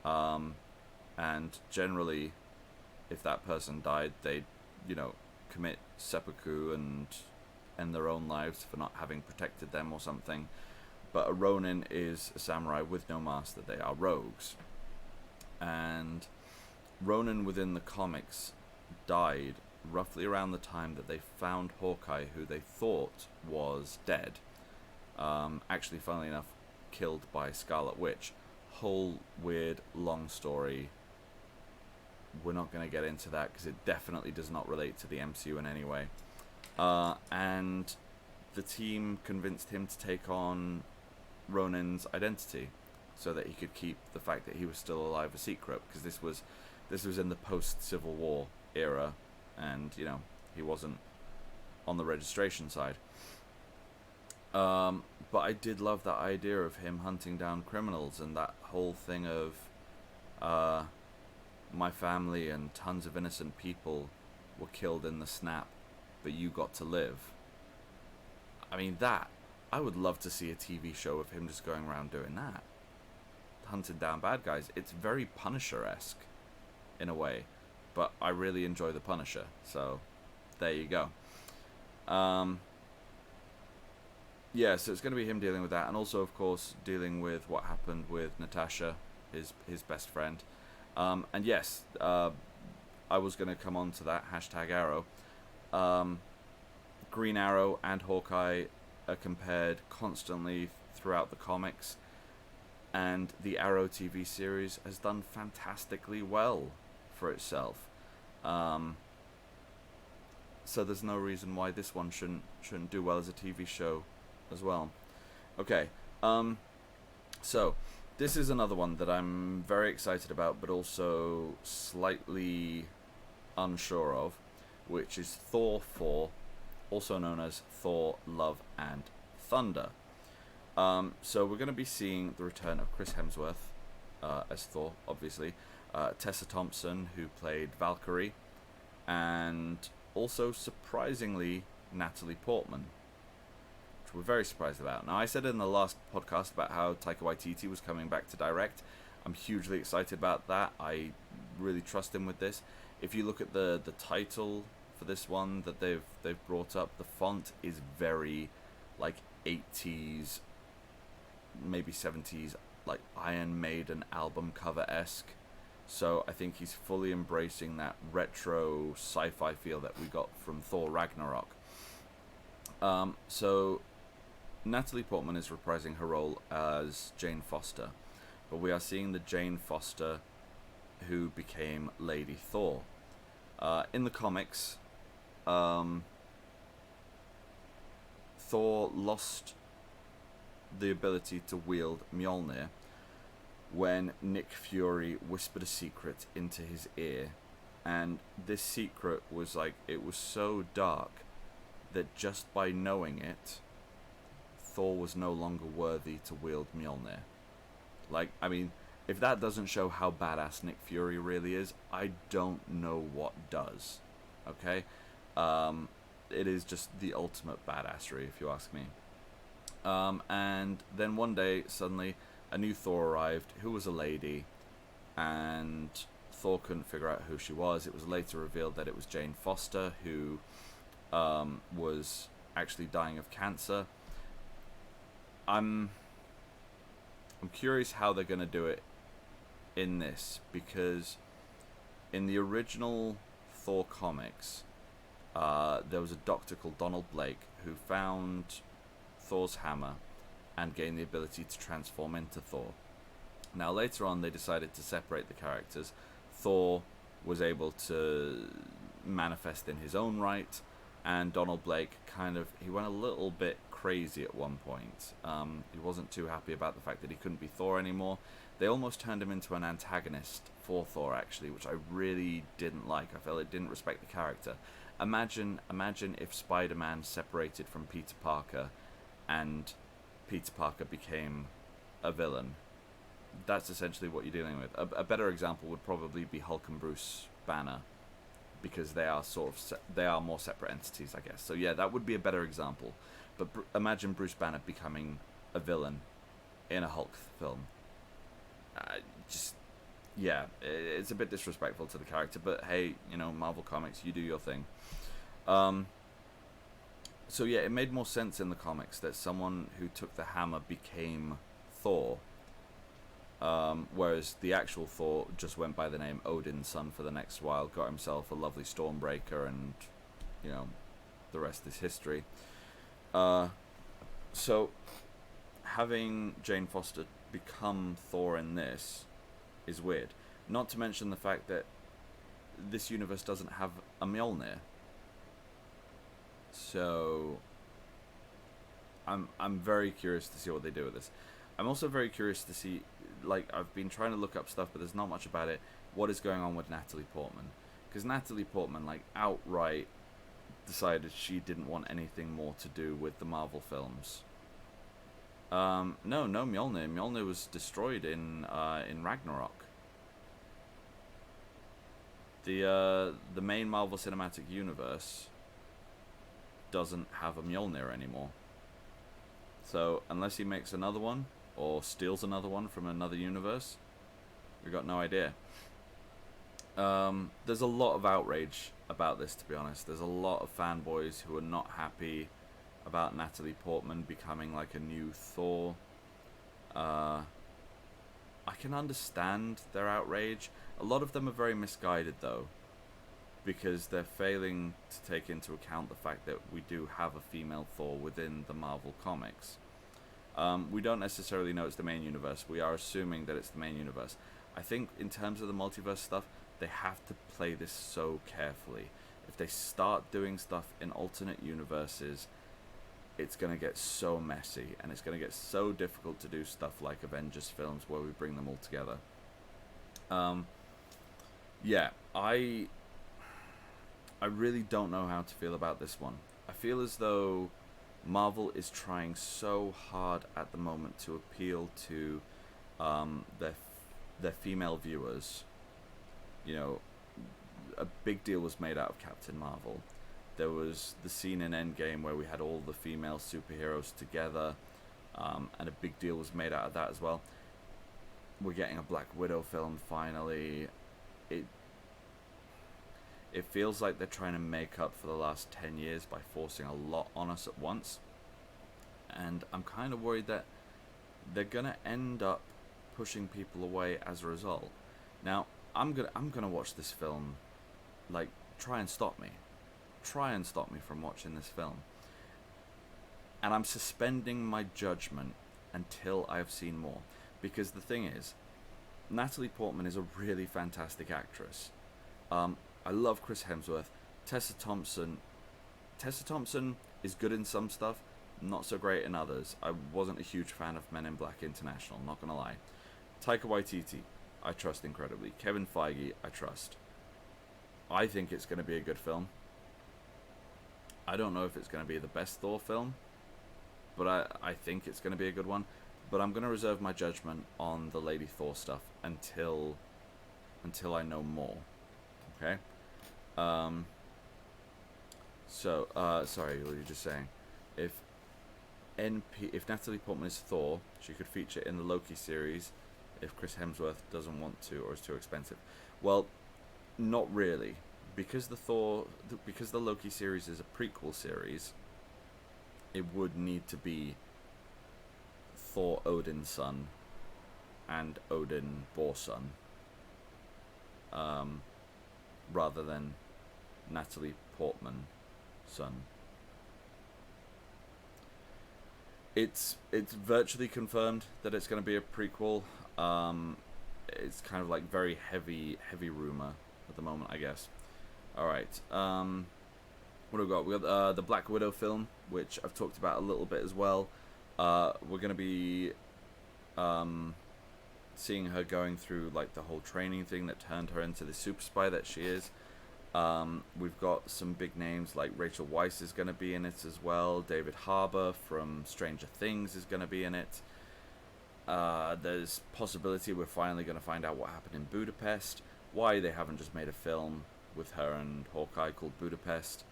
and generally, if that person died, they'd, you know, commit seppuku and end their own lives for not having protected them or something. But a Ronin is a samurai with no master. They are rogues. And Ronin within the comics died roughly around the time that they found Hawkeye, who they thought was dead. Actually, funnily enough, killed by Scarlet Witch. Whole weird long story. We're not going to get into that because it definitely does not relate to the MCU in any way. And the team convinced him to take on Ronin's identity so that he could keep the fact that he was still alive a secret, because this was in the post-Civil War era, and, you know, he wasn't on the registration side. But I did love that idea of him hunting down criminals, and that whole thing of my family and tons of innocent people were killed in the snap, but you got to live. I mean, I would love to see a TV show of him just going around doing that, hunting down bad guys. It's very Punisher-esque in a way, but I really enjoy the Punisher, so there you go. Yeah, so it's going to be him dealing with that, and also, of course, dealing with what happened with Natasha, his best friend. And yes, I was going to come on to that, #Arrow. Green Arrow and Hawkeye are compared constantly throughout the comics, and the Arrow TV series has done fantastically well for itself. So there's no reason why this one shouldn't do well as a TV show as well. Okay, so this is another one that I'm very excited about, but also slightly unsure of, which is Thor 4, also known as Thor, Love and Thunder. So we're going to be seeing the return of Chris Hemsworth as Thor, obviously, Tessa Thompson, who played Valkyrie, and also, surprisingly, Natalie Portman, which we're very surprised about. Now, I said in the last podcast about how Taika Waititi was coming back to direct. I'm hugely excited about that. I really trust him with this. If you look at the title for this one that they've brought up, the font is very like 80s, maybe 70s, like Iron Maiden album cover-esque. So I think he's fully embracing that retro sci-fi feel that we got from Thor Ragnarok. So Natalie Portman is reprising her role as Jane Foster, but we are seeing the Jane Foster who became Lady Thor. In the comics, Thor lost the ability to wield Mjolnir when Nick Fury whispered a secret into his ear. And this secret was like, it was so dark that just by knowing it, Thor was no longer worthy to wield Mjolnir. Like, I mean, if that doesn't show how badass Nick Fury really is, I don't know what does. Okay? It is just the ultimate badassery, if you ask me. And then one day, suddenly, a new Thor arrived, who was a lady, and Thor couldn't figure out who she was. It was later revealed that it was Jane Foster, who was actually dying of cancer. I'm curious how they're going to do it in this, because in the original Thor comics, there was a doctor called Donald Blake who found Thor's hammer and gained the ability to transform into Thor. Now later on they decided to separate the characters. Thor was able to manifest in his own right, and Donald Blake he went a little bit crazy at one point. He wasn't too happy about the fact that he couldn't be Thor anymore. They almost turned him into an antagonist for Thor, actually, which I really didn't like. I felt it didn't respect the character. Imagine if Spider-Man separated from Peter Parker and Peter Parker became a villain. That's essentially what you're dealing with. A better example would probably be Hulk and Bruce Banner, because they are they are more separate entities, I guess. So yeah, that would be a better example. But imagine Bruce Banner becoming a villain in a Hulk film. It's a bit disrespectful to the character, but hey, Marvel Comics, you do your thing. So yeah, it made more sense in the comics that someone who took the hammer became Thor, whereas the actual Thor just went by the name Odin's son for the next while, got himself a lovely Stormbreaker, and the rest is history. So having Jane Foster become Thor in this is weird. Not to mention the fact that this universe doesn't have a Mjolnir. So I'm very curious to see what they do with this. I'm also very curious to see, I've been trying to look up stuff, but there's not much about it. What is going on with Natalie Portman? Because Natalie Portman, outright decided she didn't want anything more to do with the Marvel films. No Mjolnir. Mjolnir was destroyed in Ragnarok. The main Marvel Cinematic Universe doesn't have a Mjolnir anymore. So unless he makes another one or steals another one from another universe, we got no idea. There's a lot of outrage about this, to be honest. There's a lot of fanboys who are not happy about Natalie Portman becoming a new Thor. I can understand their outrage. A lot of them are very misguided, though, because they're failing to take into account the fact that we do have a female Thor within the Marvel comics. We don't necessarily know it's the main universe. We are assuming that it's the main universe. I think in terms of the multiverse stuff, they have to play this so carefully. If they start doing stuff in alternate universes, it's going to get so messy, and it's going to get so difficult to do stuff like Avengers films where we bring them all together. I really don't know how to feel about this one. I feel as though Marvel is trying so hard at the moment to appeal to their female viewers. A big deal was made out of Captain Marvel. There was the scene in Endgame where we had all the female superheroes together, and a big deal was made out of that as well. We're getting a Black Widow film finally. It feels like they're trying to make up for the last 10 years by forcing a lot on us at once. And I'm kind of worried that they're going to end up pushing people away as a result. Now, I'm gonna watch this film. Try and stop me. Try and stop me from watching this film. And I'm suspending my judgment until I've seen more. Because the thing is, Natalie Portman is a really fantastic actress. I love Chris Hemsworth. Tessa Thompson is good in some stuff, not so great in others. I wasn't a huge fan of Men in Black International, not gonna lie. Taika Waititi, I trust incredibly. Kevin Feige, I trust. I think it's going to be a good film. I don't know if it's going to be the best Thor film, but I think it's going to be a good one. But I'm going to reserve my judgment on the Lady Thor stuff until I know more. Okay? Sorry, what were you just saying? If Natalie Portman is Thor, she could feature in the Loki series if Chris Hemsworth doesn't want to or is too expensive. Well, not really, because the Loki series is a prequel series. It would need to be Thor Odin's son and Odin Bor's son, rather than Natalie Portman's son. It's virtually confirmed that it's going to be a prequel. It's kind of like very heavy rumor at the moment, I guess. Alright, what have we got? We got the Black Widow film, which I've talked about a little bit as well. We're going to be seeing her going through like the whole training thing that turned her into the super spy that she is. We've got some big names like Rachel Weisz is going to be in it as well. David Harbour from Stranger Things is going to be in it. There's possibility we're finally going to find out what happened in Budapest. Why they haven't just made a film with her and Hawkeye called Budapest.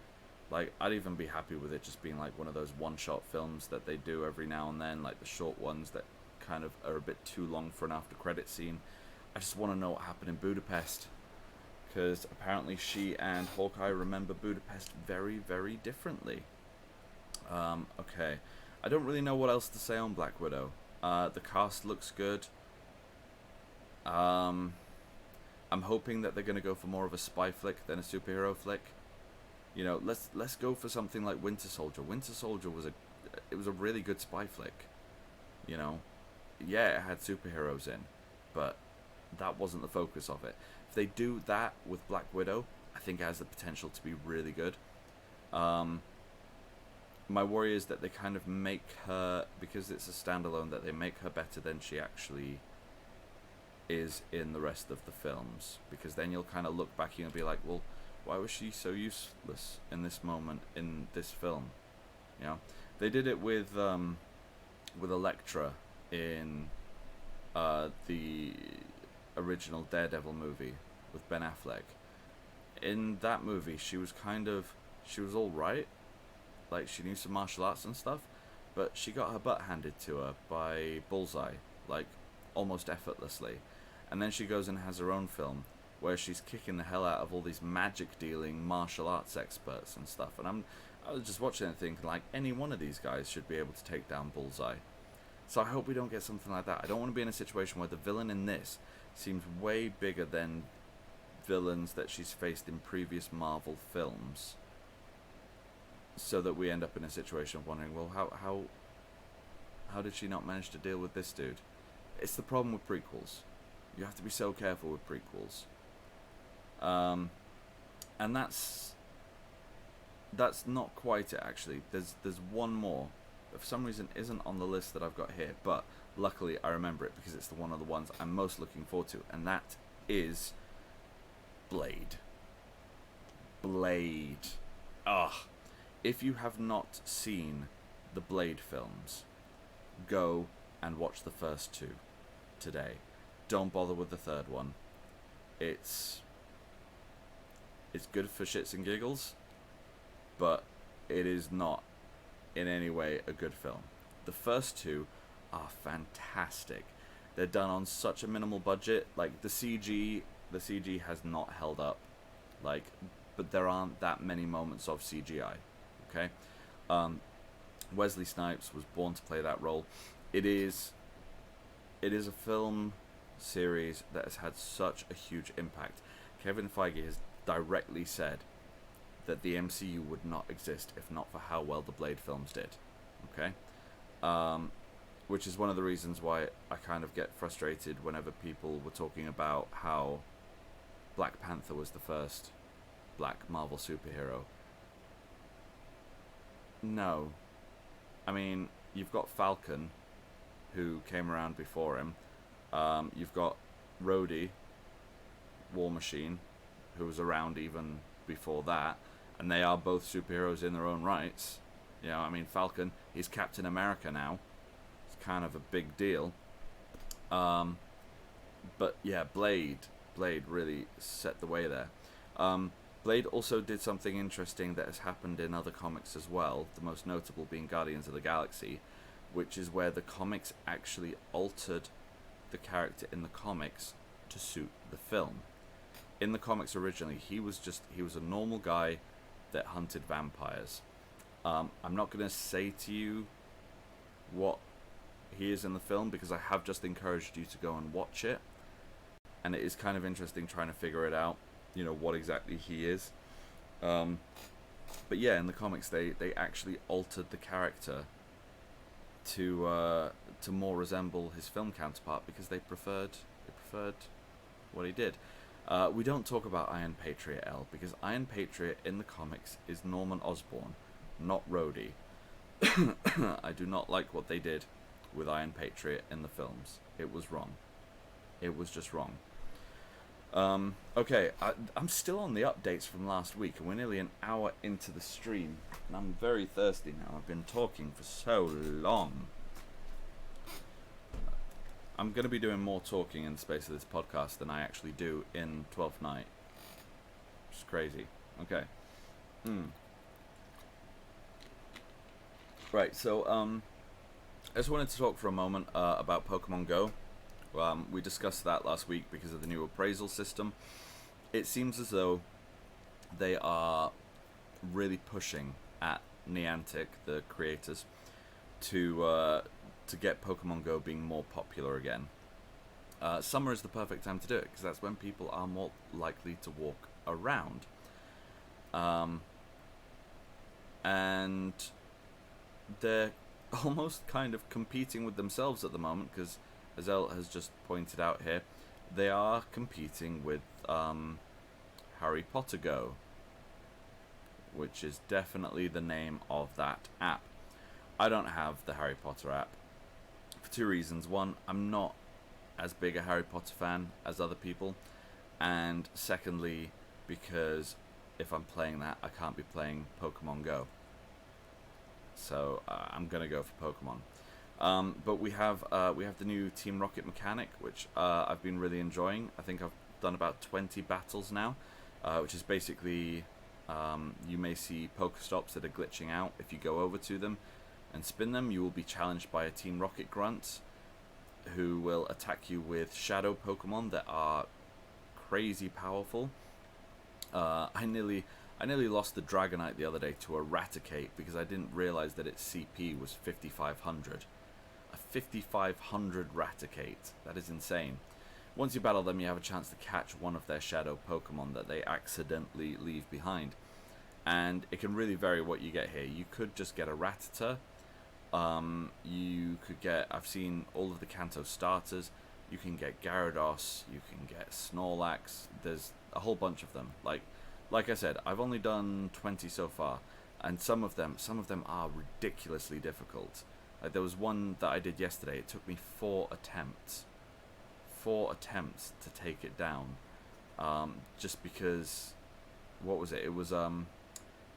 Like, I'd even be happy with it just being like one of those one-shot films that they do every now and then, like the short ones that kind of are a bit too long for an after-credit scene. I just want to know what happened in Budapest, because apparently she and Hawkeye remember Budapest very, very differently. Okay. I don't really know what else to say on Black Widow. The cast looks good. I'm hoping that they're going to go for more of a spy flick than a superhero flick. You know, let's go for something like Winter Soldier. Winter Soldier was a really good spy flick. You know, yeah, it had superheroes in, but that wasn't the focus of it. If they do that with Black Widow, I think it has the potential to be really good. My worry is that they kind of make her, because it's a standalone, that they make her better than she actually is in the rest of the films. Because then you'll kind of look back and you'll be like, well, why was she so useless in this moment in this film? You know, they did it with Elektra in the original Daredevil movie with Ben Affleck. In that movie, she was all right. Like, she knew some martial arts and stuff, but she got her butt handed to her by Bullseye, like, almost effortlessly. And then she goes and has her own film, where she's kicking the hell out of all these magic-dealing martial arts experts and stuff. And I was just watching it thinking, like, any one of these guys should be able to take down Bullseye. So I hope we don't get something like that. I don't want to be in a situation where the villain in this seems way bigger than villains that she's faced in previous Marvel films, so that we end up in a situation of wondering, well, how did she not manage to deal with this dude? It's the problem with prequels. You have to be so careful with prequels. And that's not quite it, actually. There's one more that for some reason isn't on the list that I've got here, but luckily I remember it because it's one of the ones I'm most looking forward to, and that is Blade. Ugh. If you have not seen the Blade films, go and watch the first two today. Don't bother with the third one. It's good for shits and giggles, but it is not in any way a good film. The first two are fantastic. They're done on such a minimal budget. Like, the CG has not held up. Like, but there aren't that many moments of CGI. Okay, Wesley Snipes was born to play that role. It is a film series that has had such a huge impact. Kevin Feige has directly said that the MCU would not exist if not for how well the Blade films did. Okay, which is one of the reasons why I kind of get frustrated whenever people were talking about how Black Panther was the first Black Marvel superhero. No, I mean, you've got Falcon, who came around before him. You've got Rhodey, War Machine, who was around even before that, and they are both superheroes in their own rights. You know, I mean, Falcon, he's Captain America now. It's kind of a big deal. But yeah, Blade really set the way there. Blade also did something interesting that has happened in other comics as well, the most notable being Guardians of the Galaxy, which is where the comics actually altered the character in the comics to suit the film. In the comics originally, he was a normal guy that hunted vampires. I'm not going to say to you what he is in the film, because I have just encouraged you to go and watch it, and it is kind of interesting trying to figure it out, you know, what exactly he is. But yeah, in the comics they actually altered the character to more resemble his film counterpart, because they preferred what he did. We don't talk about Iron Patriot, L, because Iron Patriot in the comics is Norman Osborn, not Rhodey. I do not like what they did with Iron Patriot in the films. It was wrong. It was just wrong. Okay, I'm still on the updates from last week, and we're nearly an hour into the stream, and I'm very thirsty now. I've been talking for so long. I'm going to be doing more talking in the space of this podcast than I actually do in 12th Night. It's crazy. Okay. Right, so, I just wanted to talk for a moment about Pokemon Go. We discussed that last week because of the new appraisal system. It seems as though they are really pushing at Niantic, the creators, to get Pokemon Go being more popular again. Summer is the perfect time to do it, because that's when people are more likely to walk around. And they're almost kind of competing with themselves at the moment, because as Elle has just pointed out here, they are competing with Harry Potter Go, which is definitely the name of that app. I don't have the Harry Potter app for two reasons. One, I'm not as big a Harry Potter fan as other people, and secondly, because if I'm playing that, I can't be playing Pokemon Go. So I'm gonna go for Pokemon. But we have the new Team Rocket mechanic, which I've been really enjoying. I think I've done about 20 battles now, which is basically you may see Pokestops that are glitching out. If you go over to them and spin them, you will be challenged by a Team Rocket grunt, who will attack you with shadow Pokemon that are crazy powerful. I nearly lost the Dragonite the other day to Eradicate because I didn't realize that its CP was 5500. A 5500 Raticate. That is insane. Once you battle them, you have a chance to catch one of their shadow Pokemon that they accidentally leave behind. And it can really vary what you get here. You could just get a Rattata. You could get, I've seen all of the Kanto starters. You can get Gyarados. You can get Snorlax. There's a whole bunch of them. Like I said, I've only done 20 so far, and some of them are ridiculously difficult. Like there was one that I did yesterday. It took me 4 attempts to take it down, just because, what was it? It was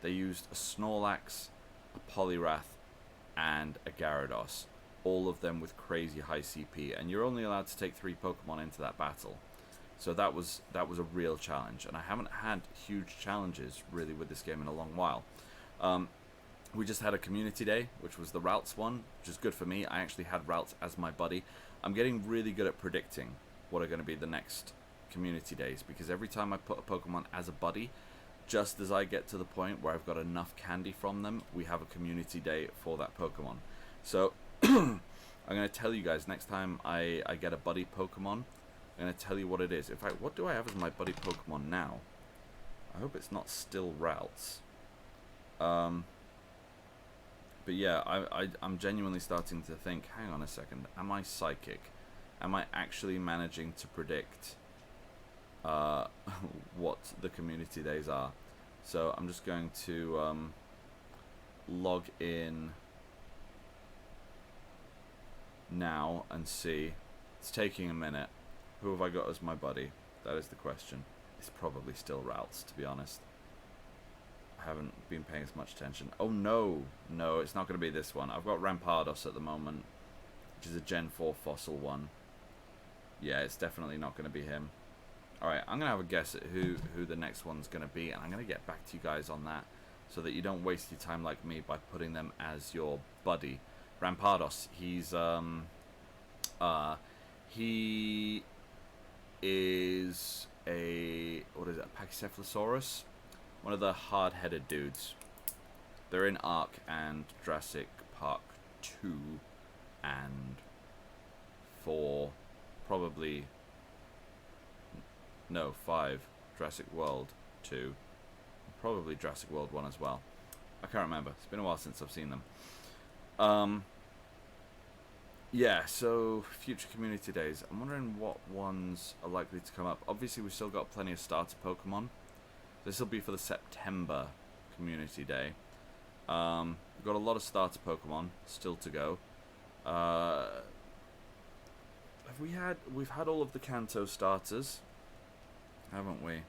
they used a Snorlax, a Poliwrath, and a Gyarados, all of them with crazy high CP, and you're only allowed to take 3 Pokemon into that battle. So that was a real challenge, and I haven't had huge challenges really with this game in a long while. We just had a community day, which was the routes one, which is good for me. I actually had routes as my buddy. I'm getting really good at predicting what are going to be the next community days, because every time I put a Pokemon as a buddy, just as I get to the point where I've got enough candy from them, we have a community day for that Pokemon. So I'm going to tell you guys next time I get a buddy Pokemon. I'm going to tell you what it is. In fact, what do I have as my buddy Pokemon now? I hope it's not still Routes. But yeah, I'm genuinely starting to think, hang on a second, am I psychic? Am I actually managing to predict what the community days are? So I'm just going to log in now and see. It's taking a minute. Who have I got as my buddy? That is the question. It's probably still Routes, to be honest. I haven't been paying as much attention. Oh no, no, it's not going to be this one. I've got Rampardos at the moment, which is a Gen 4 fossil one. Yeah, it's definitely not going to be him. Alright, I'm going to have a guess at who the next one's going to be, and I'm going to get back to you guys on that, so that you don't waste your time like me by putting them as your buddy. Rampardos, he is a, what is it, a Pachycephalosaurus? One of the hard-headed dudes. They're in Ark and Jurassic Park 2 and 4, probably, no, 5, Jurassic World 2, probably Jurassic World 1 as well. I can't remember. It's been a while since I've seen them. Yeah, so future community days. I'm wondering what ones are likely to come up. Obviously, we've still got plenty of starter Pokemon. This will be for the September community day. We've got a lot of starter Pokemon still to go. We've had all of the Kanto starters, haven't we?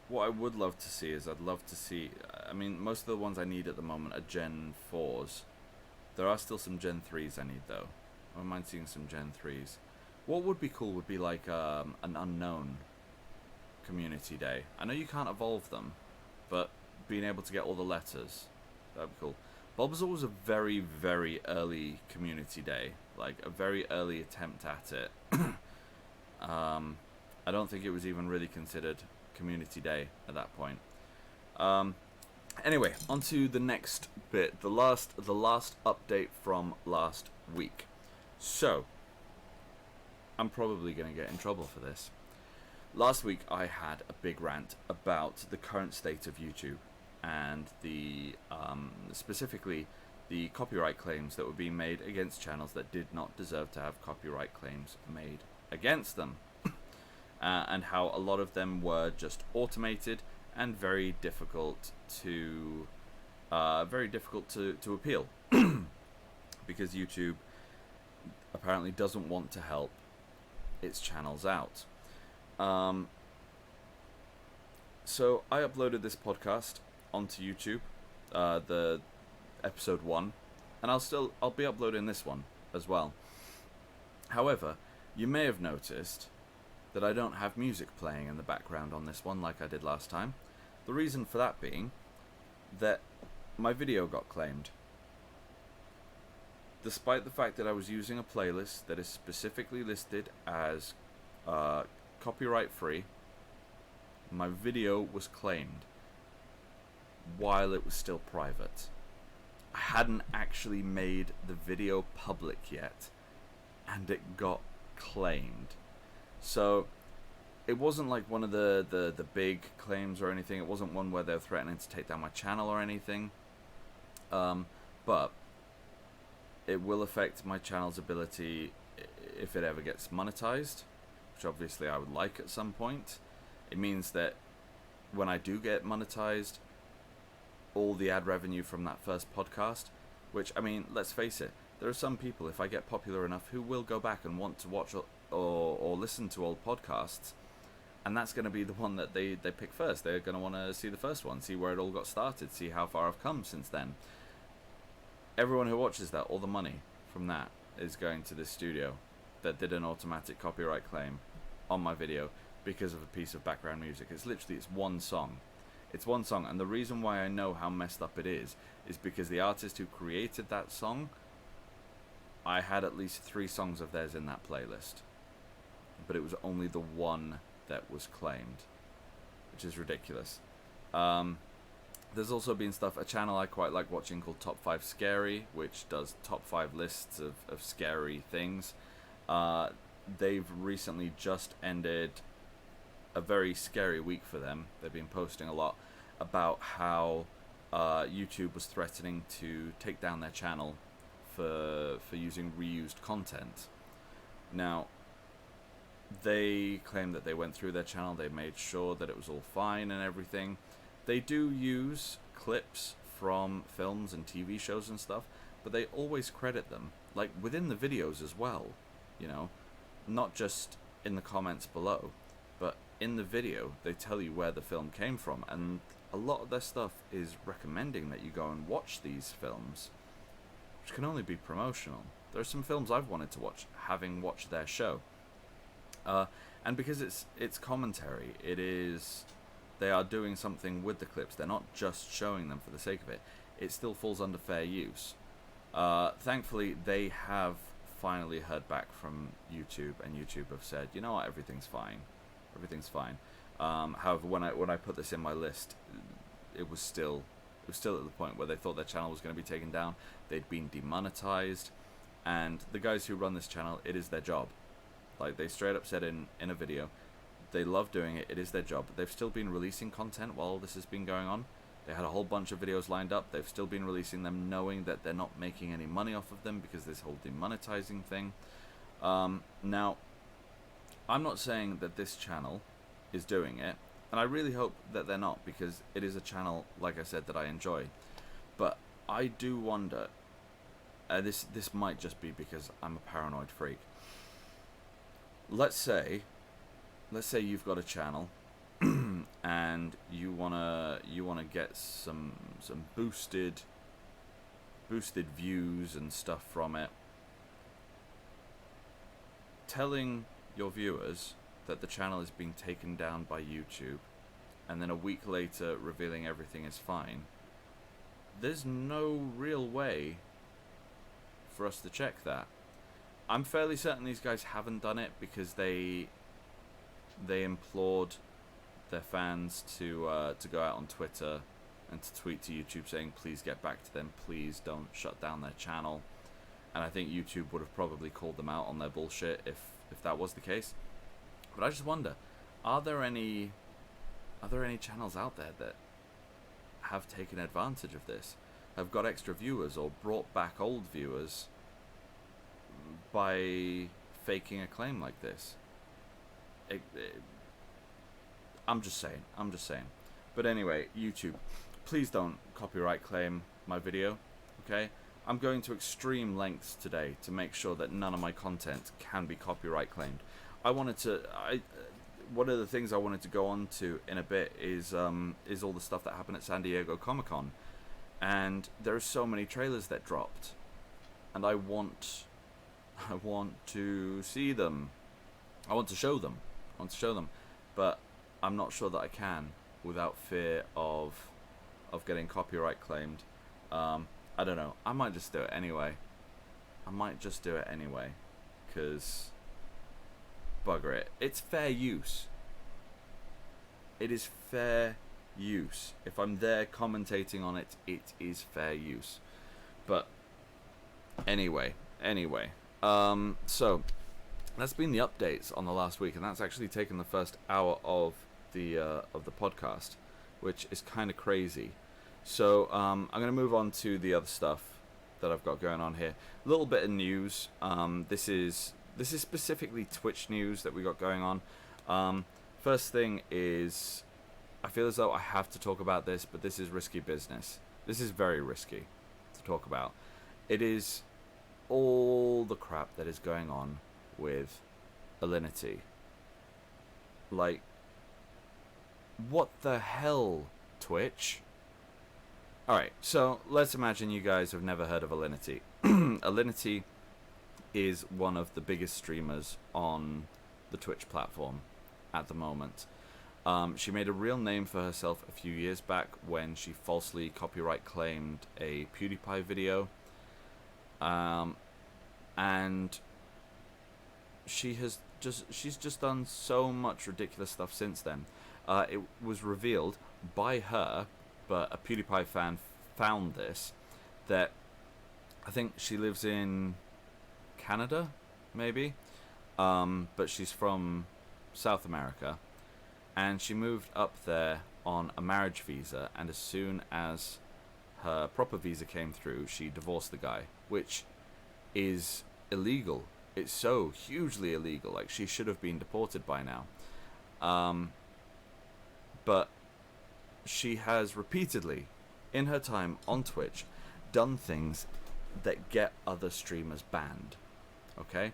What I would love to see is, I'd love to see, I mean, most of the ones I need at the moment are Gen 4s. There are still some Gen 3s I need, though. I wouldn't mind seeing some Gen 3s. What would be cool would be like an unknown community day. I know you can't evolve them, but being able to get all the letters, that'd be cool. Bulbasaur was a very, very early community day, like a very early attempt at it. I don't think it was even really considered community day at that point. Anyway, on to the next bit, the last update from last week. So, I'm probably going to get in trouble for this. Last week I had a big rant about the current state of YouTube and the specifically the copyright claims that were being made against channels that did not deserve to have copyright claims made against them, and how a lot of them were just automated and very difficult to appeal because YouTube apparently doesn't want to help its channels out. So I uploaded this podcast onto YouTube, the episode 1, and I'll be uploading this one as well. However, you may have noticed that I don't have music playing in the background on this one like I did last time. The reason for that being that my video got claimed. Despite the fact that I was using a playlist that is specifically listed as copyright free, my video was claimed while it was still private. I hadn't actually made the video public yet, and it got claimed. So it wasn't like one of the big claims or anything. It wasn't one where they're threatening to take down my channel or anything. But it will affect my channel's ability if it ever gets monetized, which obviously I would like at some point. It means that when I do get monetized, all the ad revenue from that first podcast, which, I mean, let's face it, there are some people, if I get popular enough, who will go back and want to watch or listen to old podcasts, and that's going to be the one that they pick first. They're going to want to see the first one, see where it all got started, see how far I've come since then. Everyone who watches that, all the money from that is going to this studio that did an automatic copyright claim on my video because of a piece of background music. It's one song. It's one song, and the reason why I know how messed up it is because the artist who created that song, I had at least 3 songs of theirs in that playlist, but it was only the one that was claimed, which is ridiculous. There's also been a channel I quite like watching called Top 5 Scary, which does top 5 lists of scary things. They've recently just ended a very scary week for them. They've been posting a lot about how YouTube was threatening to take down their channel for using reused content. Now, they claim that they went through their channel, they made sure that it was all fine and everything. They do use clips from films and TV shows and stuff, but they always credit them, like within the videos as well, you know, not just in the comments below, but in the video they tell you where the film came from, and a lot of their stuff is recommending that you go and watch these films, which can only be promotional. There are some films I've wanted to watch having watched their show, and because it's commentary, they are doing something with the clips. They're not just showing them for the sake of it. It still falls under fair use. Thankfully, they have finally heard back from YouTube, and YouTube have said, you know what, everything's fine. Everything's fine. However, when I put this in my list, it was still at the point where they thought their channel was going to be taken down. They'd been demonetized, and the guys who run this channel, it is their job. Like, they straight up said in a video, they love doing it. It is their job. They've still been releasing content while this has been going on. They had a whole bunch of videos lined up. They've still been releasing them, knowing that they're not making any money off of them because this whole demonetizing thing. Now, I'm not saying that this channel is doing it, and I really hope that they're not, because it is a channel, like I said, that I enjoy. But I do wonder, this might just be because I'm a paranoid freak. Let's say you've got a channel and you wanna get some boosted views and stuff from it. Telling your viewers that the channel is being taken down by YouTube, and then a week later revealing everything is fine. There's no real way for us to check that. I'm fairly certain these guys haven't done it because they implored their fans to go out on Twitter and to tweet to YouTube saying, please get back to them, please don't shut down their channel. And I think YouTube would have probably called them out on their bullshit if that was the case. But I just wonder, are there any channels out there that have taken advantage of this, have got extra viewers or brought back old viewers by faking a claim like this? I'm just saying. But anyway, YouTube, please don't copyright claim my video, okay? I'm going to extreme lengths today to make sure that none of my content can be copyright claimed. One of the things I wanted to go on to in a bit is all the stuff that happened at San Diego Comic-Con, and there are so many trailers that dropped, and I want to see them. I want to show them, but I'm not sure that I can without fear of getting copyright claimed. I don't know. I might just do it anyway. Because bugger it. It's fair use. It is fair use. If I'm there commentating on it, it is fair use. But anyway. So that's been the updates on the last week, and that's actually taken the first hour of the podcast, which is kind of crazy. So I'm going to move on to the other stuff that I've got going on here. A little bit of news. This is specifically Twitch news that we got going on. First thing is, I feel as though I have to talk about this, but this is risky business. This is very risky to talk about. It is all the crap that is going on with Alinity. Like, what the hell, Twitch? Alright, so let's imagine you guys have never heard of Alinity. Alinity is one of the biggest streamers on the Twitch platform at the moment. She made a real name for herself a few years back when she falsely copyright claimed a PewDiePie video. And she's just done so much ridiculous stuff since then. It was revealed by her, but a PewDiePie fan found this, that I think she lives in Canada, maybe, but she's from South America, and she moved up there on a marriage visa, and as soon as her proper visa came through, she divorced the guy, which is illegal. It's so hugely illegal. Like, she should have been deported by now. But she has repeatedly in her time on Twitch, done things that get other streamers banned. Okay?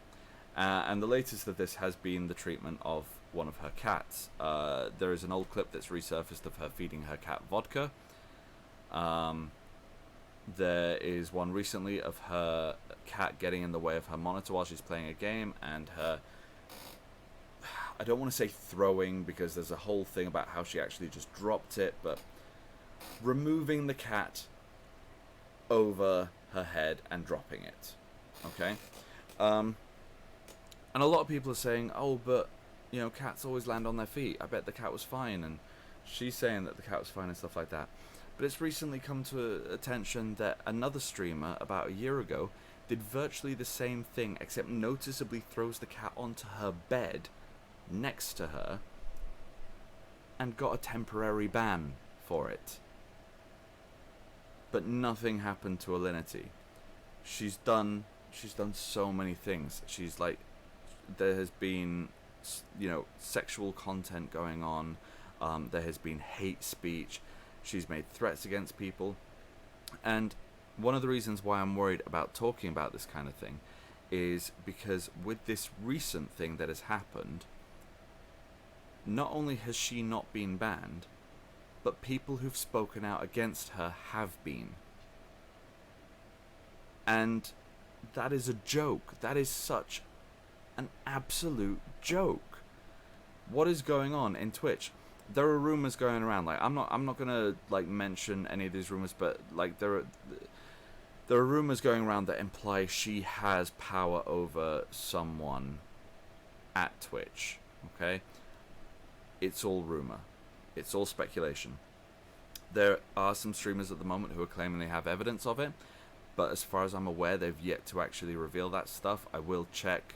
And the latest of this has been the treatment of one of her cats. There is an old clip that's resurfaced of her feeding her cat vodka. There is one recently of her cat getting in the way of her monitor while she's playing a game, and her, I don't want to say throwing, because there's a whole thing about how she actually just dropped it, but removing the cat over her head and dropping it. Okay? And a lot of people are saying, oh, but, you know, cats always land on their feet. I bet the cat was fine. And she's saying that the cat was fine and stuff like that. But it's recently come to attention that another streamer, about a year ago, did virtually the same thing, except noticeably throws the cat onto her bed next to her and got a temporary ban for it. But nothing happened to Alinity. She's done so many things. She's like, there has been, you know, sexual content going on. There has been hate speech. She's made threats against people. And one of the reasons why I'm worried about talking about this kind of thing is because with this recent thing that has happened, not only has she not been banned, but people who've spoken out against her have been. And that is a joke. That is such an absolute joke. What is going on in Twitch? There are rumors going around. Like, I'm not gonna like mention any of these rumors, but like there are rumors going around that imply she has power over someone at Twitch. Okay, it's all rumor. It's all speculation. There are some streamers at the moment who are claiming they have evidence of it, but as far as I'm aware, they've yet to actually reveal that stuff. I will check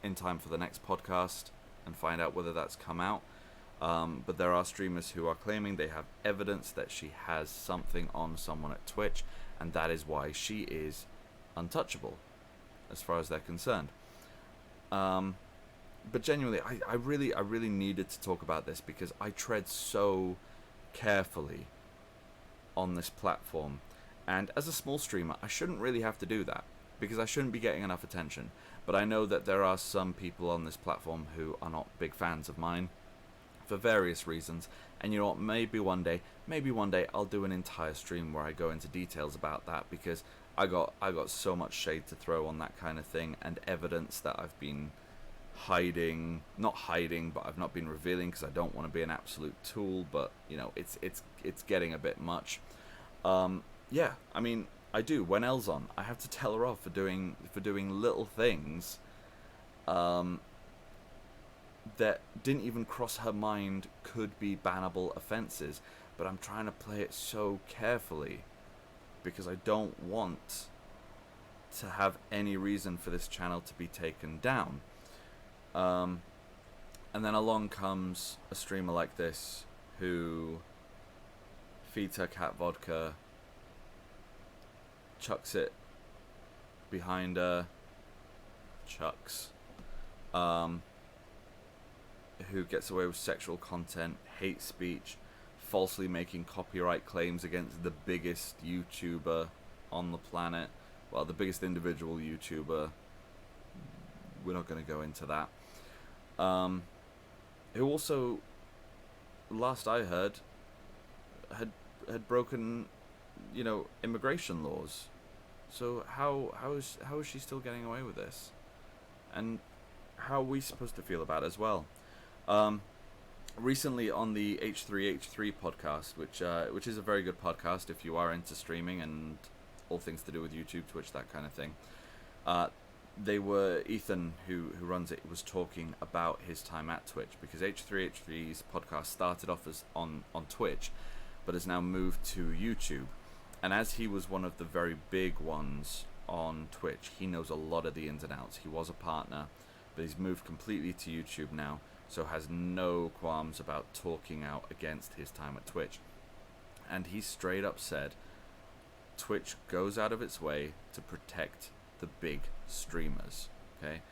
in time for the next podcast and find out whether that's come out. But there are streamers who are claiming they have evidence that she has something on someone at Twitch, and that is why she is untouchable, as far as they're concerned. But genuinely, I really needed to talk about this because I tread so carefully on this platform, and as a small streamer, I shouldn't really have to do that because I shouldn't be getting enough attention. But I know that there are some people on this platform who are not big fans of mine, for various reasons, and you know what, maybe one day I'll do an entire stream where I go into details about that, because I got so much shade to throw on that kind of thing, and evidence that I've been not hiding, but I've not been revealing because I don't want to be an absolute tool. But you know, it's getting a bit much. Yeah, I mean, I do. When Elle's on, I have to tell her off for doing little things that didn't even cross her mind could be bannable offenses, but I'm trying to play it so carefully because I don't want to have any reason for this channel to be taken down. And then along comes a streamer like this who feeds her cat vodka, chucks it behind her, who gets away with sexual content, hate speech, falsely making copyright claims against the biggest YouTuber on the planet. Well, the biggest individual YouTuber. We're not going to go into that. Who also, last I heard, had broken, you know, immigration laws. So how is she still getting away with this? And how are we supposed to feel about it as well? Recently on the H3H3 podcast, which is a very good podcast if you are into streaming and all things to do with YouTube, Twitch, that kind of thing. Ethan, who runs it, was talking about his time at Twitch, because H3H3's podcast started off as on Twitch, but has now moved to YouTube. And as he was one of the very big ones on Twitch, he knows a lot of the ins and outs. He was a partner, but he's moved completely to YouTube now, so has no qualms about talking out against his time at Twitch. And he straight up said, Twitch goes out of its way to protect the big streamers, okay?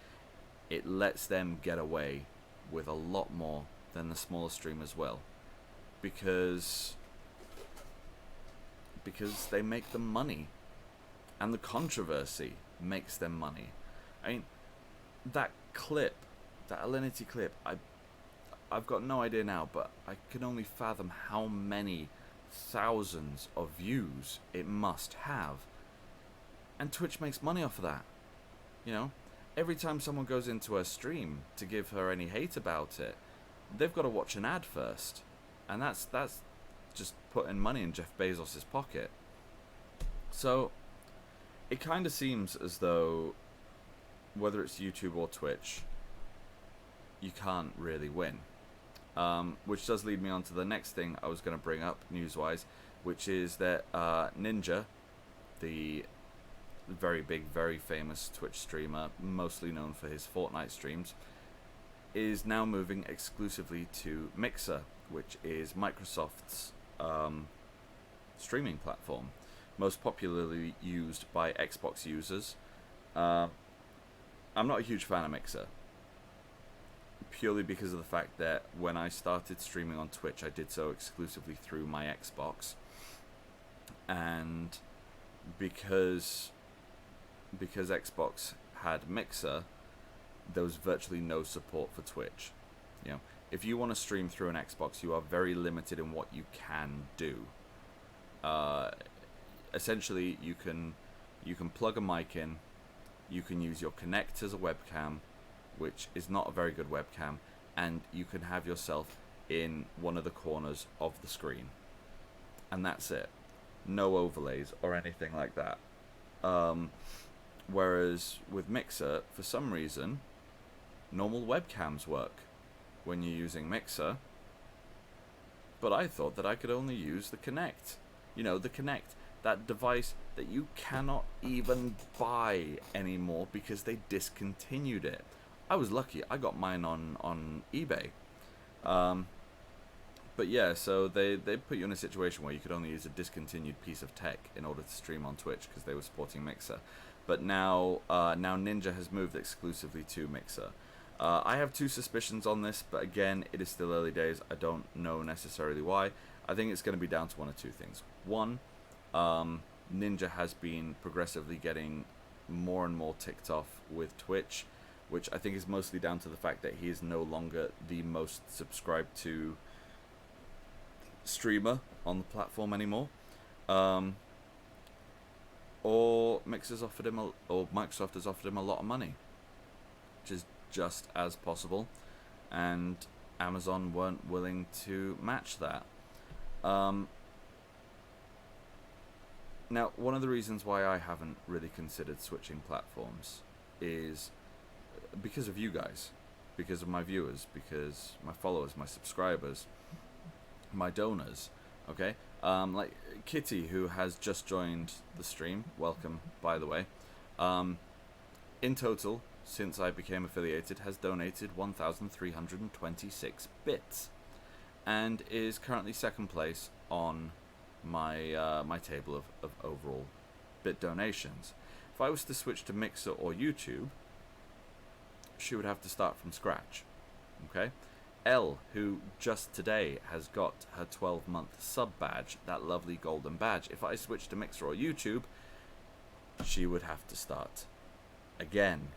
It lets them get away with a lot more than the smaller streamers will, because because they make them money, and the controversy makes them money. I mean, that clip, that Alinity clip, I've got no idea now, but I can only fathom how many thousands of views it must have. And Twitch makes money off of that. You know, every time someone goes into her stream to give her any hate about it, they've got to watch an ad first. And that's just putting money in Jeff Bezos' pocket. So it kind of seems as though, whether it's YouTube or Twitch, you can't really win. Which does lead me on to the next thing I was going to bring up, news-wise, which is that Ninja, the very big, very famous Twitch streamer, mostly known for his Fortnite streams, is now moving exclusively to Mixer, which is Microsoft's streaming platform, most popularly used by Xbox users. I'm not a huge fan of Mixer, purely because of the fact that when I started streaming on Twitch, I did so exclusively through my Xbox, and because Xbox had Mixer, there was virtually no support for Twitch. You know, if you want to stream through an Xbox, you are very limited in what you can do. Essentially, you can plug a mic in, you can use your Kinect as a webcam, which is not a very good webcam, and you can have yourself in one of the corners of the screen, and that's it. No overlays or anything like that. Whereas with Mixer, for some reason, normal webcams work when you're using Mixer, but I thought that I could only use the Kinect. You know, the Kinect, that device that you cannot even buy anymore because they discontinued it. I was lucky, I got mine on eBay. But yeah, so they put you in a situation where you could only use a discontinued piece of tech in order to stream on Twitch because they were supporting Mixer. But now Ninja has moved exclusively to Mixer. I have two suspicions on this, but again, it is still early days. I don't know necessarily why. I think it's going to be down to one or two things. One, Ninja has been progressively getting more and more ticked off with Twitch, which I think is mostly down to the fact that he is no longer the most subscribed to streamer on the platform anymore. Or Microsoft has offered him a lot of money, which is just as possible, and Amazon weren't willing to match that. Now, one of the reasons why I haven't really considered switching platforms is because of you guys, because of my viewers, because my followers, my subscribers, my donors, okay? Like Kitty, who has just joined the stream, welcome, by the way. In total, since I became affiliated, has donated 1,326 bits, and is currently second place on my my table of overall bit donations. If I was to switch to Mixer or YouTube, she would have to start from scratch, okay? Elle, who just today has got her 12-month sub badge, that lovely golden badge, if I switched to Mixer or YouTube, she would have to start again.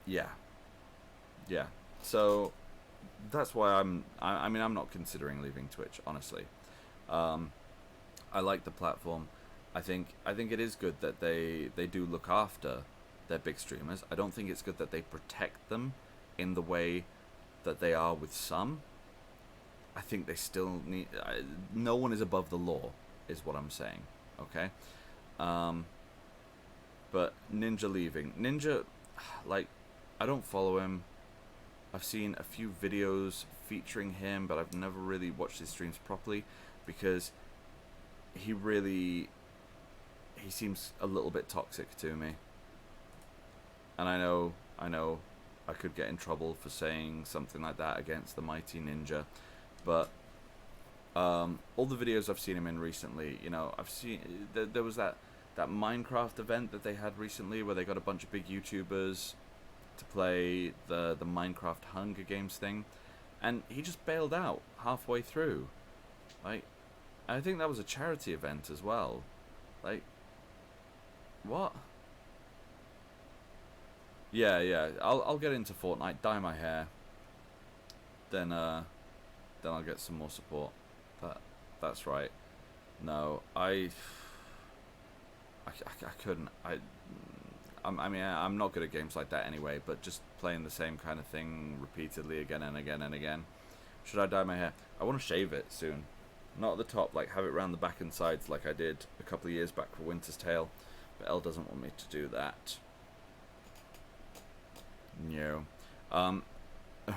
Yeah. So that's why I'm not considering leaving Twitch, honestly. I like the platform. I think it is good that they do look after their big streamers. I don't think it's good that they protect them in the way that they are with some. I think they still need... no one is above the law, is what I'm saying, okay? But Ninja leaving. Ninja, like, I don't follow him. I've seen a few videos featuring him, but I've never really watched his streams properly because he seems a little bit toxic to me. And I know I could get in trouble for saying something like that against the mighty Ninja, but all the videos I've seen him in recently, you know, I've seen there was that Minecraft event that they had recently where they got a bunch of big YouTubers to play the Minecraft Hunger Games thing, and he just bailed out halfway through. Like, I think that was a charity event as well. Like, what? Yeah. I'll get into Fortnite, dye my hair, then I'll get some more support. That's right. No, I couldn't. I mean, I'm not good at games like that anyway. But just playing the same kind of thing repeatedly again and again and again. Should I dye my hair? I want to shave it soon. Not at the top, like have it around the back and sides like I did a couple of years back for Winter's Tale. But Elle doesn't want me to do that. No.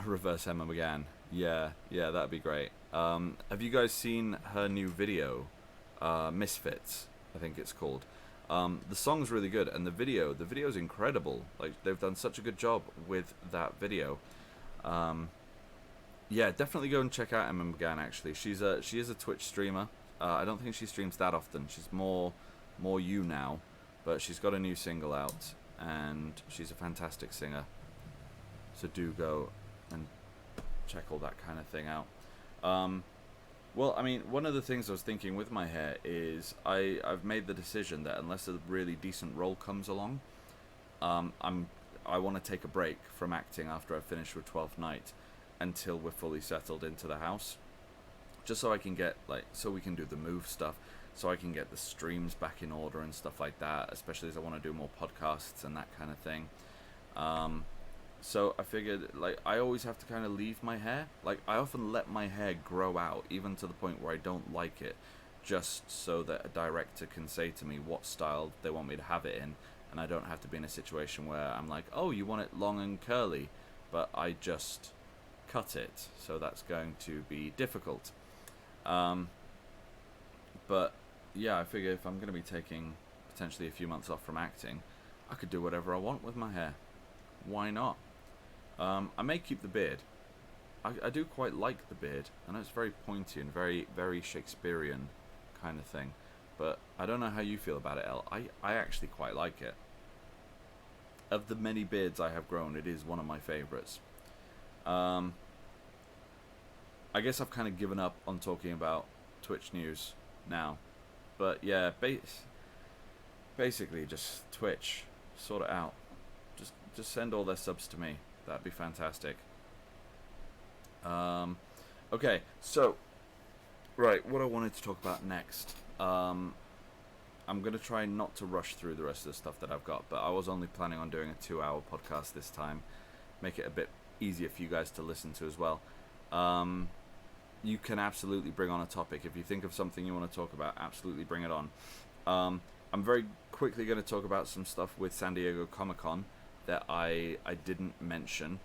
Reverse Emma McGann. Yeah, that'd be great. Have you guys seen her new video? Misfits, I think it's called. The song's really good, and the video's incredible. Like, they've done such a good job with that video. Yeah, definitely go and check out Emma McGann. Actually, she is a Twitch streamer. I don't think she streams that often. She's more you now, but she's got a new single out, and she's a fantastic singer. So do go and check all that kind of thing out. Well, I mean, one of the things I was thinking with my hair is I've made the decision that unless a really decent role comes along, I want to take a break from acting after I've finished with 12th Night until we're fully settled into the house, just so I can get so we can do the move stuff, so I can get the streams back in order and stuff like that, especially as I want to do more podcasts and that kind of thing. So I figured, I always have to kind of leave my hair. I often let my hair grow out, even to the point where I don't like it, just so that a director can say to me what style they want me to have it in, and I don't have to be in a situation where I'm like, oh, you want it long and curly, but I just cut it, so that's going to be difficult. But yeah, I figure if I'm going to be taking potentially a few months off from acting, I could do whatever I want with my hair. Why not? I may keep the beard. I do quite like the beard. I know it's very pointy and very, very Shakespearean kind of thing, but I don't know how you feel about it, Elle. I actually quite like it. Of the many beards I have grown, it is one of my favourites. I guess I've kind of given up on talking about Twitch news now, but yeah, basically just Twitch, sort it out. Just send all their subs to me. That'd be fantastic. Okay, so right, what I wanted to talk about next. I'm gonna try not to rush through the rest of the stuff that I've got, but I was only planning on doing a 2-hour podcast this time. Make it a bit easier for you guys to listen to as well. You can absolutely bring on a topic. If you think of something you want to talk about, absolutely bring it on. I'm very quickly going to talk about some stuff with San Diego Comic-Con that I didn't mention.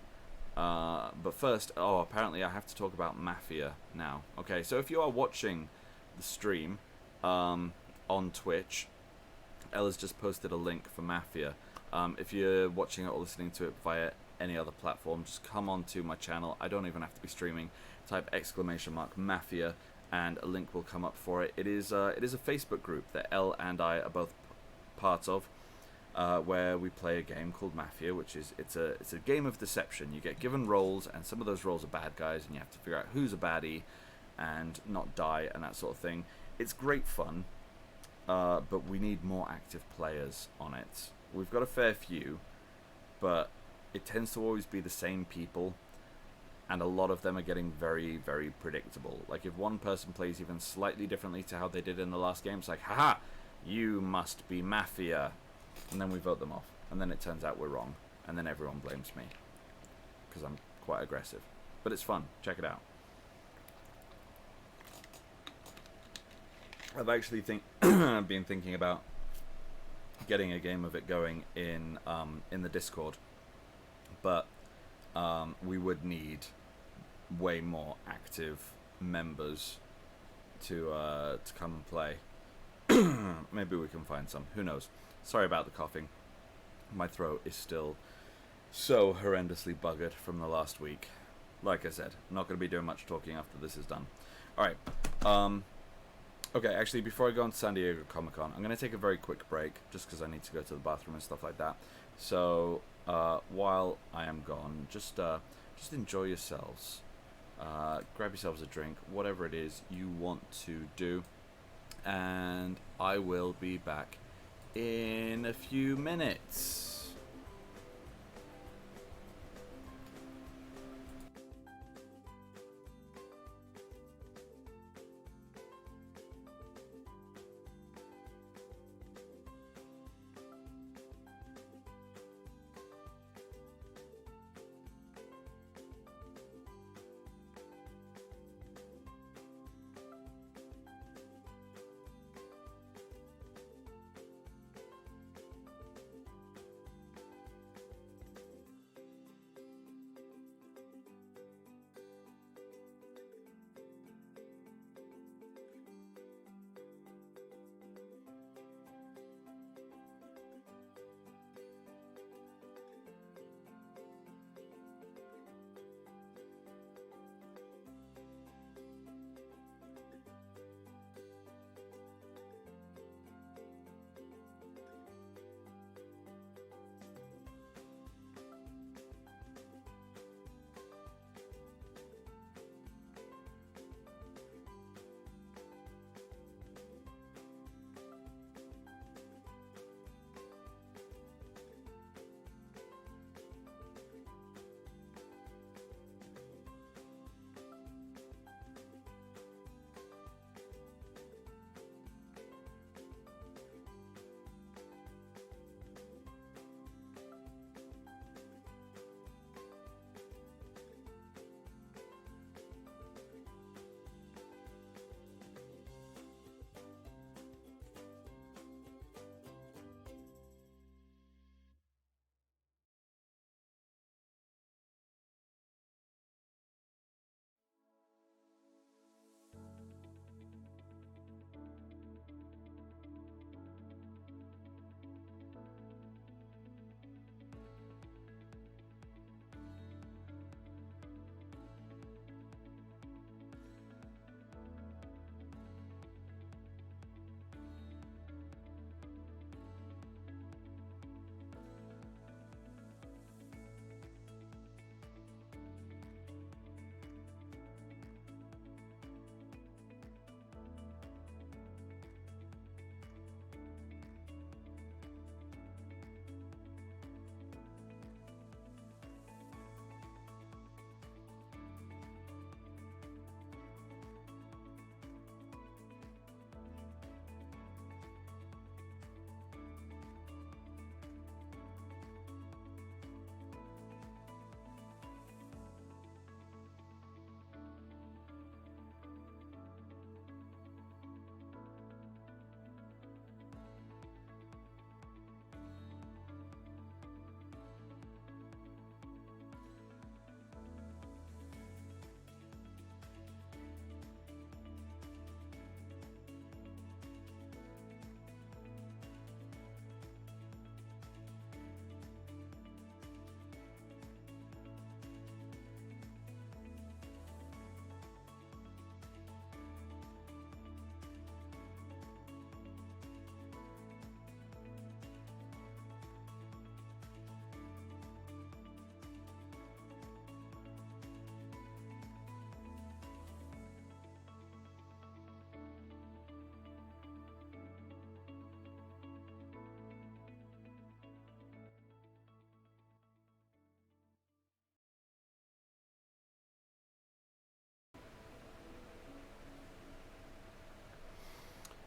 But first, apparently I have to talk about Mafia now. Okay, so if you are watching the stream on Twitch, Ella's just posted a link for Mafia. If you're watching it or listening to it via any other platform, just come onto my channel. I don't even have to be streaming. Type !Mafia and a link will come up for it. It is a Facebook group that Elle and I are both parts of, where we play a game called Mafia, which is it's a game of deception. You get given roles, and some of those roles are bad guys, and you have to figure out who's a baddie and not die and that sort of thing. It's great fun, but we need more active players on it. We've got a fair few, but it tends to always be the same people, and a lot of them are getting very, very predictable. Like, if one person plays even slightly differently to how they did in the last game, it's like, haha, you must be Mafia. And then we vote them off. And then it turns out we're wrong. And then everyone blames me. Because I'm quite aggressive. But it's fun. Check it out. I've actually been thinking about getting a game of it going in the Discord. But we would need way more active members to come and play. Maybe we can find some. Who knows? Sorry about the coughing. My throat is still so horrendously buggered from the last week. Like I said, I'm not going to be doing much talking after this is done. Alright. Okay, actually, before I go on to San Diego Comic-Con, I'm going to take a very quick break, just because I need to go to the bathroom and stuff like that. So, while I am gone, just enjoy yourselves. Grab yourselves a drink, whatever it is you want to do. and I will be back in a few minutes.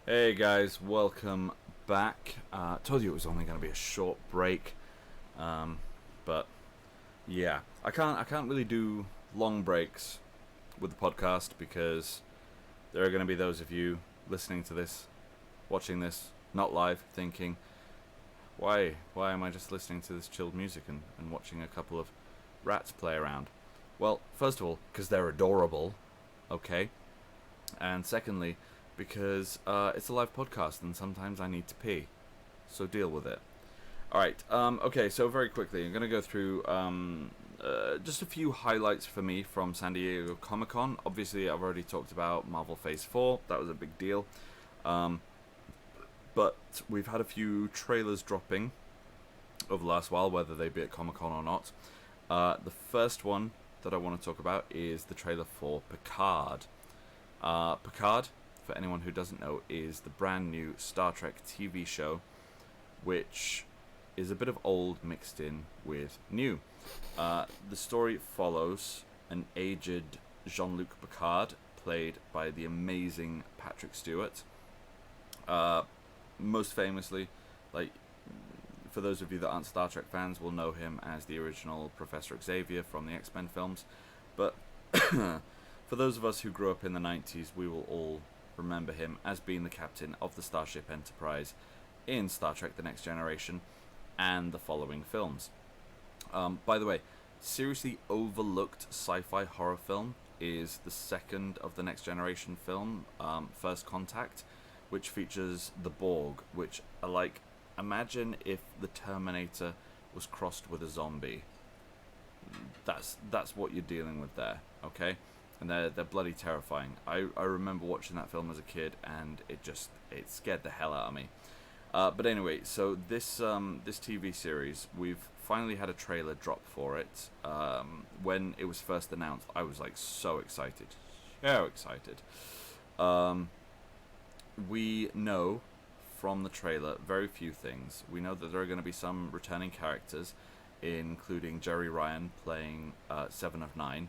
Hey guys, welcome back. Told you it was only going to be a short break, but yeah, I can't really do long breaks with the podcast because there are going to be those of you listening to this, watching this, not live, thinking, why am I just listening to this chilled music and watching a couple of rats play around? Well, first of all, because they're adorable, okay, and secondly, because it's a live podcast and sometimes I need to pee, so deal with it. Alright, okay, so very quickly, I'm going to go through just a few highlights for me from San Diego Comic-Con. Obviously, I've already talked about Marvel Phase 4, that was a big deal. But we've had a few trailers dropping over the last while, whether they be at Comic-Con or not. The first one that I want to talk about is the trailer for Picard. Picard for anyone who doesn't know, is the brand new Star Trek TV show, which is a bit of old mixed in with new. The story follows an aged Jean-Luc Picard, played by the amazing Patrick Stewart. Most famously, like, for those of you that aren't Star Trek fans, will know him as the original Professor Xavier from the X-Men films. But for those of us who grew up in the 90s, we will all remember him as being the captain of the Starship Enterprise in Star Trek The Next Generation and the following films. By the way, seriously overlooked sci-fi horror film is the second of the Next Generation film, First Contact, which features the Borg, which are like, imagine if the Terminator was crossed with a zombie. That's what you're dealing with there, okay? And they're bloody terrifying. I remember watching that film as a kid, and it scared the hell out of me. But anyway, so this TV series, we've finally had a trailer drop for it. When it was first announced, I was like so excited. We know from the trailer very few things. We know that there are going to be some returning characters, including Jerry Ryan playing Seven of Nine,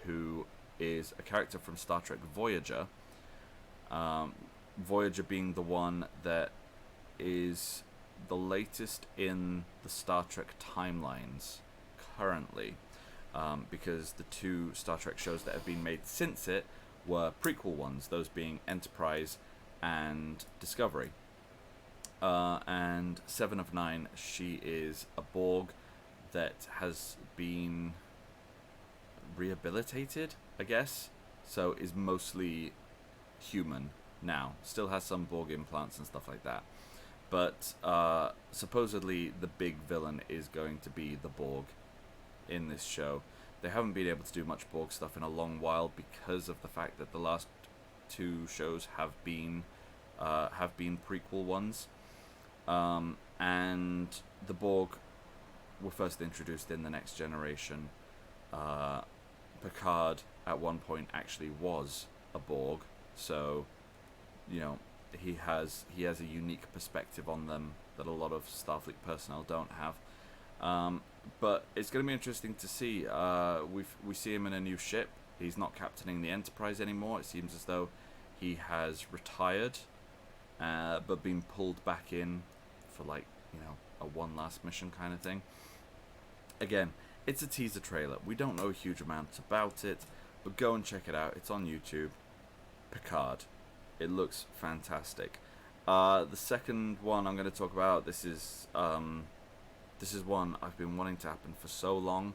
who is a character from Star Trek Voyager. Voyager being the one that is the latest in the Star Trek timelines currently, because the two Star Trek shows that have been made since it were prequel ones, those being Enterprise and Discovery. And Seven of Nine, she is a Borg that has been rehabilitated, I guess, so is mostly human now. Still has some Borg implants and stuff like that. But supposedly the big villain is going to be the Borg in this show. They haven't been able to do much Borg stuff in a long while because of the fact that the last two shows have been prequel ones. And the Borg were first introduced in The Next Generation. Picard at one point actually was a Borg, so he has a unique perspective on them that a lot of Starfleet personnel don't have. But it's going to be interesting to see. We see him in a new ship. He's not captaining the Enterprise anymore. It seems as though he has retired, but been pulled back in for a one last mission kind of thing. Again, it's a teaser trailer. We don't know a huge amount about it, but go and check it out. It's on YouTube. Picard. It looks fantastic. The second one I'm going to talk about, this is one I've been wanting to happen for so long,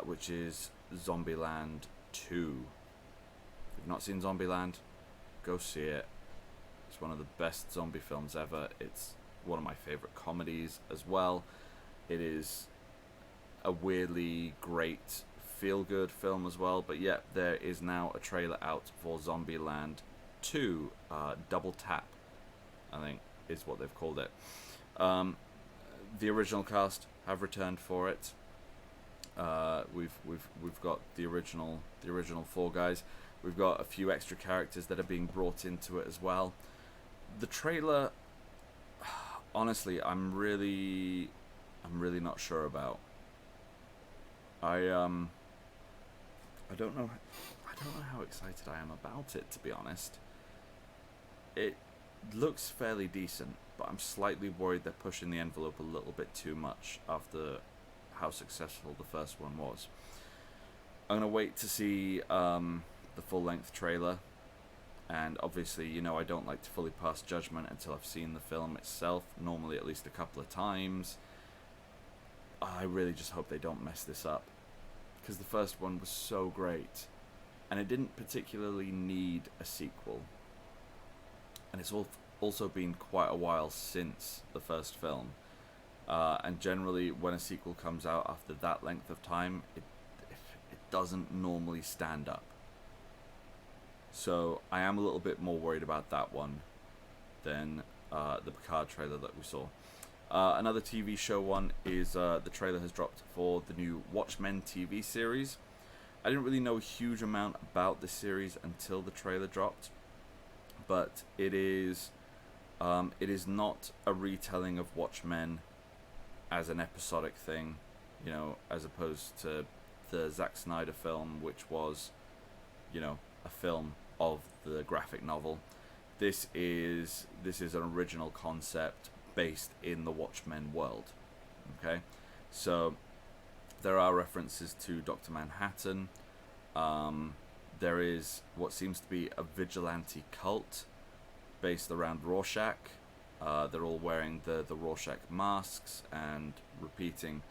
which is Zombieland 2. If you've not seen Zombieland, go see it. It's one of the best zombie films ever. It's one of my favorite comedies as well. It is a weirdly great feel-good film as well. But yeah, there is now a trailer out for Zombieland 2, Double Tap, I think is what they've called it. The original cast have returned for it. We've got the original four guys. We've got a few extra characters that are being brought into it as well. The trailer, honestly, I'm really not sure about. I don't know how excited I am about it, to be honest. It looks fairly decent, but I'm slightly worried they're pushing the envelope a little bit too much after how successful the first one was. I'm gonna wait to see the full-length trailer, and obviously, I don't like to fully pass judgment until I've seen the film itself, normally at least a couple of times. I really just hope they don't mess this up, because the first one was so great, and it didn't particularly need a sequel. And it's also been quite a while since the first film, and generally when a sequel comes out after that length of time, it doesn't normally stand up. So I am a little bit more worried about that one than the Picard trailer that we saw. Another TV show one is the trailer has dropped for the new Watchmen TV series. I didn't really know a huge amount about this series until the trailer dropped. but it is not a retelling of Watchmen as an episodic thing, you know, as opposed to the Zack Snyder film, which was, you know, a film of the graphic novel. This is an original concept based in the Watchmen world. Okay, so there are references to Dr. Manhattan. There is what seems to be a vigilante cult based around Rorschach. They're all wearing the Rorschach masks and repeating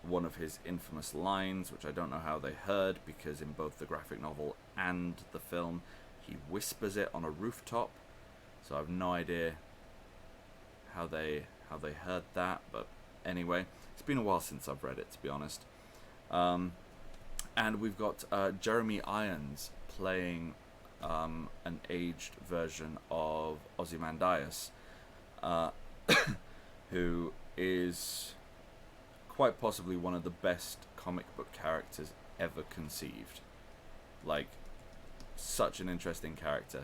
one of his infamous lines, which I don't know how they heard, because in both the graphic novel and the film, he whispers it on a rooftop. So I have no idea how they heard that, but anyway, it's been a while since I've read it, to be honest. And we've got Jeremy Irons playing an aged version of Ozymandias, who is quite possibly one of the best comic book characters ever conceived. Like, such an interesting character.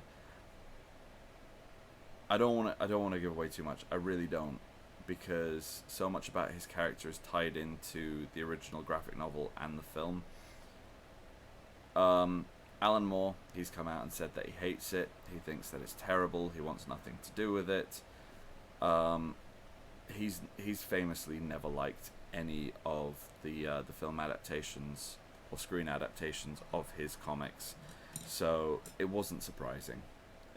I don't want to give away too much. I really don't, because so much about his character is tied into the original graphic novel and the film. Alan Moore, he's come out and said that he hates it. He thinks that it's terrible. He wants nothing to do with it. He's famously never liked any of the film adaptations or screen adaptations of his comics, so it wasn't surprising.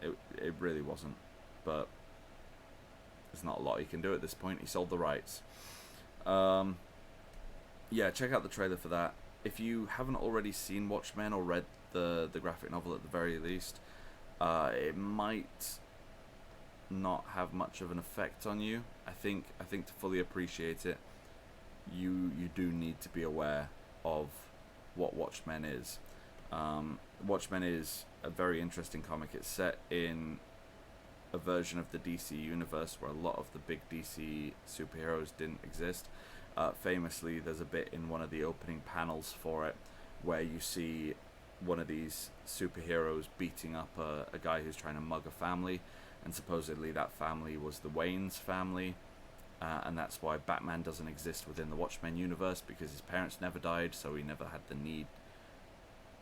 It really wasn't. But there's not a lot he can do at this point. He sold the rights. Yeah, check out the trailer for that. If you haven't already seen Watchmen or read the graphic novel at the very least, it might not have much of an effect on you. I think to fully appreciate it, you do need to be aware of what Watchmen is. Watchmen is a very interesting comic. It's set in a version of the DC universe where a lot of the big DC superheroes didn't exist. Famously, there's a bit in one of the opening panels for it where you see one of these superheroes beating up a guy who's trying to mug a family, and supposedly that family was the Wayne's family, and that's why Batman doesn't exist within the Watchmen universe, because his parents never died, so he never had the need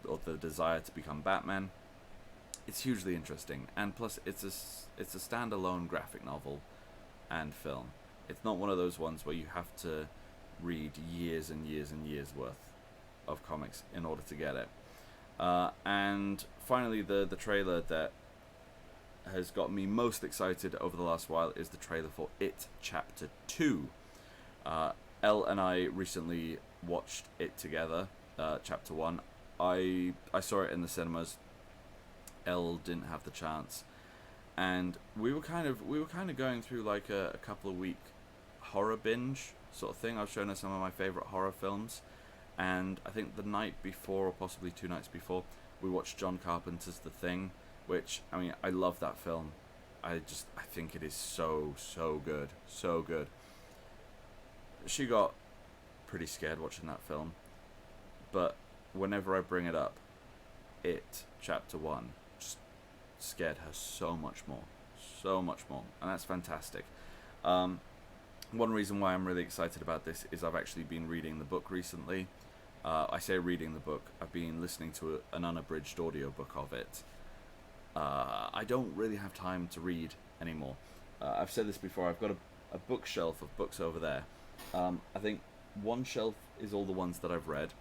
or the desire to become Batman. It's hugely interesting, and plus it's a standalone graphic novel and film. It's not one of those ones where you have to read years and years and years worth of comics in order to get it. And finally, the trailer that has got me most excited over the last while is the trailer for It Chapter 2. Elle and I recently watched it together, Chapter 1. I saw it in the cinemas. Elle didn't have the chance, and we were kind of going through like a couple of week horror binge sort of thing. I was showing her some of my favorite horror films, and I think the night before, or possibly 2 nights before, we watched John Carpenter's The Thing, which, I mean, I love that film. I think it is so good, so good. She got pretty scared watching that film, but whenever I bring it up, It Chapter 1 just scared her so much more, and that's fantastic. One reason why I'm really excited about this is I've actually been reading the book recently. I say reading the book, I've been listening to an unabridged audiobook of it. I don't really have time to read anymore. I've said this before, I've got a bookshelf of books over there. I think one shelf is all the ones that I've read,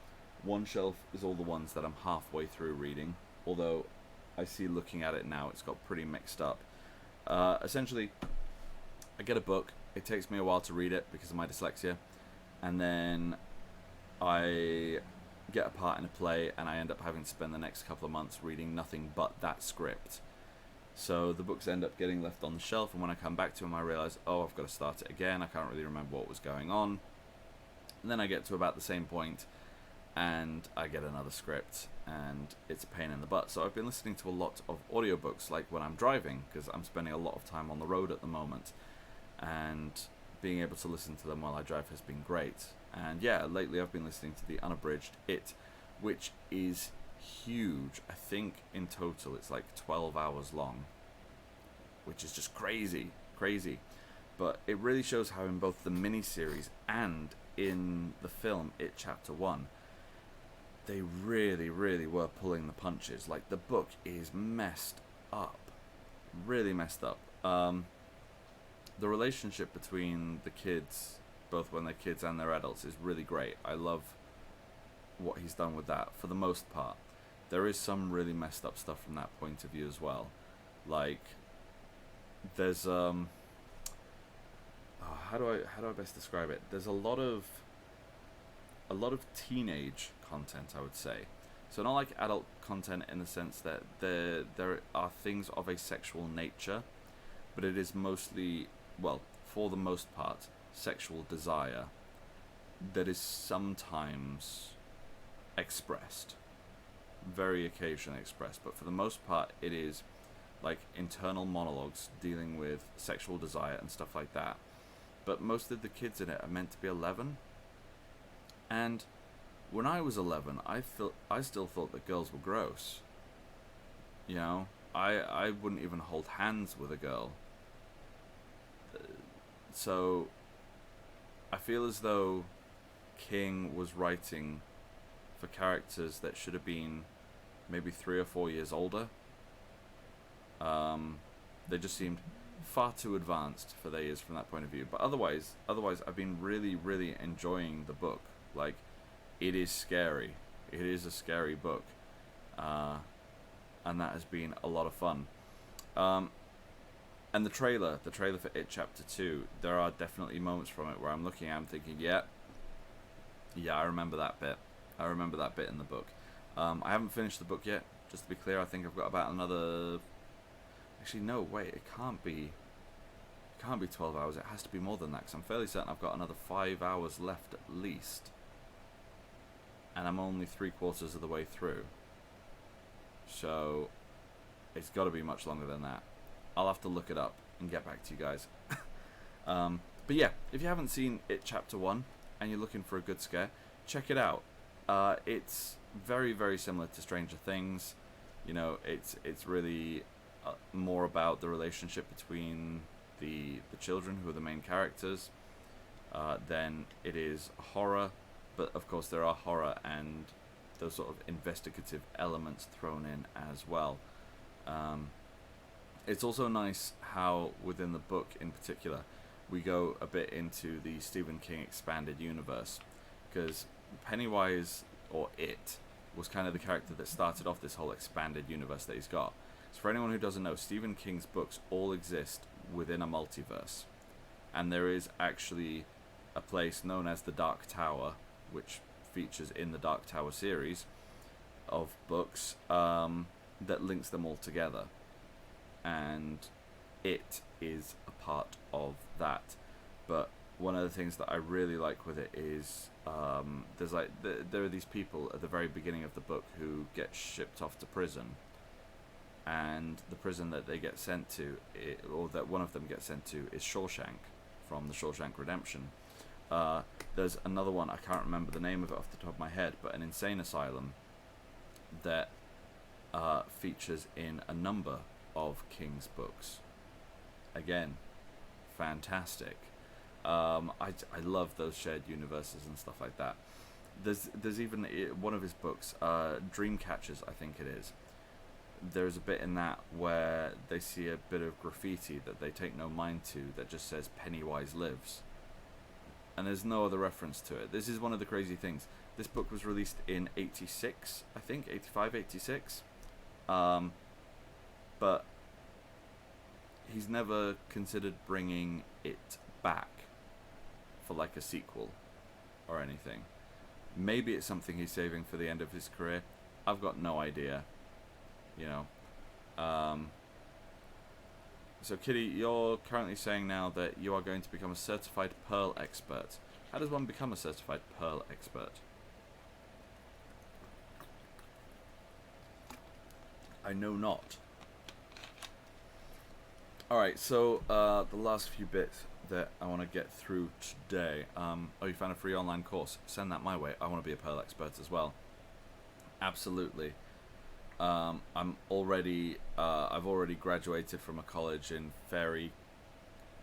one shelf is all the ones that I'm halfway through reading, although I see, looking at it now, it's got pretty mixed up. Essentially, I get a book, it takes me a while to read it because of my dyslexia, and then I get a part in a play, and I end up having to spend the next couple of months reading nothing but that script. So the books end up getting left on the shelf, and when I come back to them I realise, oh, I've got to start it again, I can't really remember what was going on. And then I get to about the same point, and I get another script, and it's a pain in the butt. So I've been listening to a lot of audiobooks, like when I'm driving, because I'm spending a lot of time on the road at the moment, and being able to listen to them while I drive has been great. And yeah, lately I've been listening to the unabridged It, which is huge. I think in total it's like 12 hours long. which is just crazy. But it really shows how in both the miniseries and in the film It Chapter 1, they really were pulling the punches. Like, the book is messed up. Really messed up. The relationship between the kids, both when they're kids and they're adults, is really great. I love what he's done with that, for the most part. There is some really messed up stuff from that point of view as well. Like, there's how do I best describe it? There's a lot of teenage content, I would say. So not like adult content in the sense that there are things of a sexual nature, but it is mostly, well, for the most part, sexual desire that is sometimes expressed, very occasionally expressed, but for the most part it is like internal monologues dealing with sexual desire and stuff like that. But most of the kids in it are meant to be 11, and when I was 11, I still thought that girls were gross. You know, I wouldn't even hold hands with a girl. So I feel as though King was writing for characters that should have been maybe 3 or 4 years older. They just seemed far too advanced for their years from that point of view. But otherwise, I've been really enjoying the book. Like, it is scary. It is a scary book, and that has been a lot of fun. And the trailer for It Chapter 2, there are definitely moments from it where I'm looking at it and thinking, yeah, I remember that bit. I remember that bit in the book. I haven't finished the book yet, just to be clear. I think I've got about another... Actually, no, wait, it can't be 12 hours. It has to be more than that, because I'm fairly certain I've got another 5 hours left at least. And I'm only 3/4 of the way through. So it's got to be much longer than that. I'll have to look it up and get back to you guys. But yeah, if you haven't seen It Chapter 1 and you're looking for a good scare, check it out. It's very similar to Stranger Things. You know, it's really more about the relationship between the children, who are the main characters, than it is horror. But of course there are horror and those sort of investigative elements thrown in as well. It's also nice how within the book in particular we go a bit into the Stephen King expanded universe, because Pennywise, or It, was kind of the character that started off this whole expanded universe that he's got. So for anyone who doesn't know, Stephen King's books all exist within a multiverse, and there is actually a place known as the Dark Tower, which features in the Dark Tower series of books, that links them all together, and It is a part of that. But one of the things that I really like with it is there are these people at the very beginning of the book who get shipped off to prison, and the prison that they get sent to, or that one of them gets sent to, is Shawshank, from the Shawshank Redemption. There's another one, I can't remember the name of it off the top of my head, but an insane asylum that features in a number of King's books. Again, fantastic. I love those shared universes and stuff like that. There's even one of his books, Dreamcatchers, I think it is. There's a bit in that where they see a bit of graffiti that they take no mind to that just says Pennywise lives. And there's no other reference to it. This is one of the crazy things. This book was released in 86, I think, 85, 86. But he's never considered bringing it back for like a sequel or anything. Maybe it's something he's saving for the end of his career. I've got no idea. You know. So Kitty, you're currently saying now that you are going to become a certified Pearl expert. How does one become a certified Pearl expert? I know not. Alright, so the last few bits that I want to get through today. Oh, you found a free online course? Send that my way. I want to be a Pearl expert as well. Absolutely. I'm already I've already graduated from a college in fairy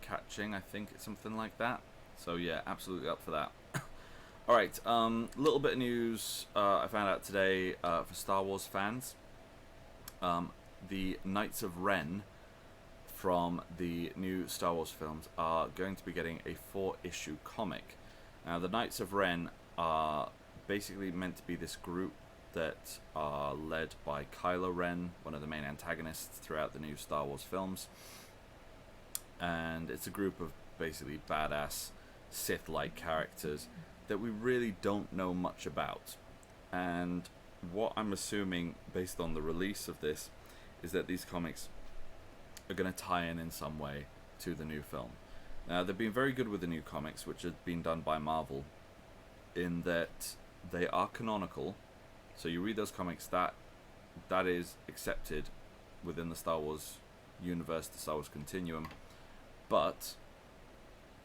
catching, I think it's something like that. So yeah, absolutely up for that. All right, little bit of news I found out today for Star Wars fans. The Knights of Ren from the new Star Wars films are going to be getting a 4-issue comic. Now, the Knights of Ren are basically meant to be this group that are led by Kylo Ren, one of the main antagonists throughout the new Star Wars films. And it's a group of basically badass Sith-like characters that we really don't know much about. And what I'm assuming, based on the release of this, is that these comics are going to tie in some way to the new film. Now, they've been very good with the new comics, which have been done by Marvel, in that they are canonical. So you read those comics, that is accepted within the Star Wars universe, the Star Wars continuum, but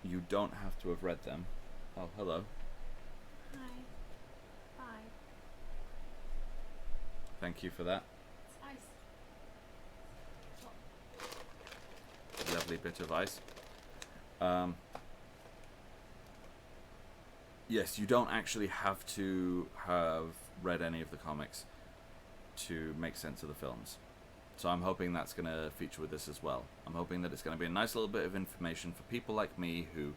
you don't have to have read them. Oh, hello. Hi. Bye. Thank you for that. It's ice. Lovely bit of ice. Yes, you don't actually have to have read any of the comics to make sense of the films. So I'm hoping that's going to feature with this as well. I'm hoping that it's going to be a nice little bit of information for people like me who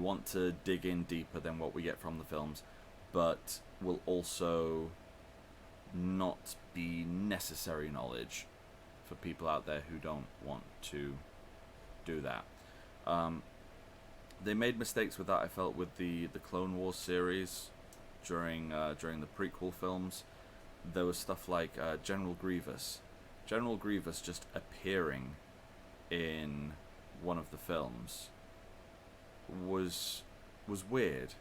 want to dig in deeper than what we get from the films, but will also not be necessary knowledge for people out there who don't want to do that. They made mistakes with that, I felt, with the Clone Wars series during the prequel films. There was stuff like General Grievous just appearing in one of the films was weird.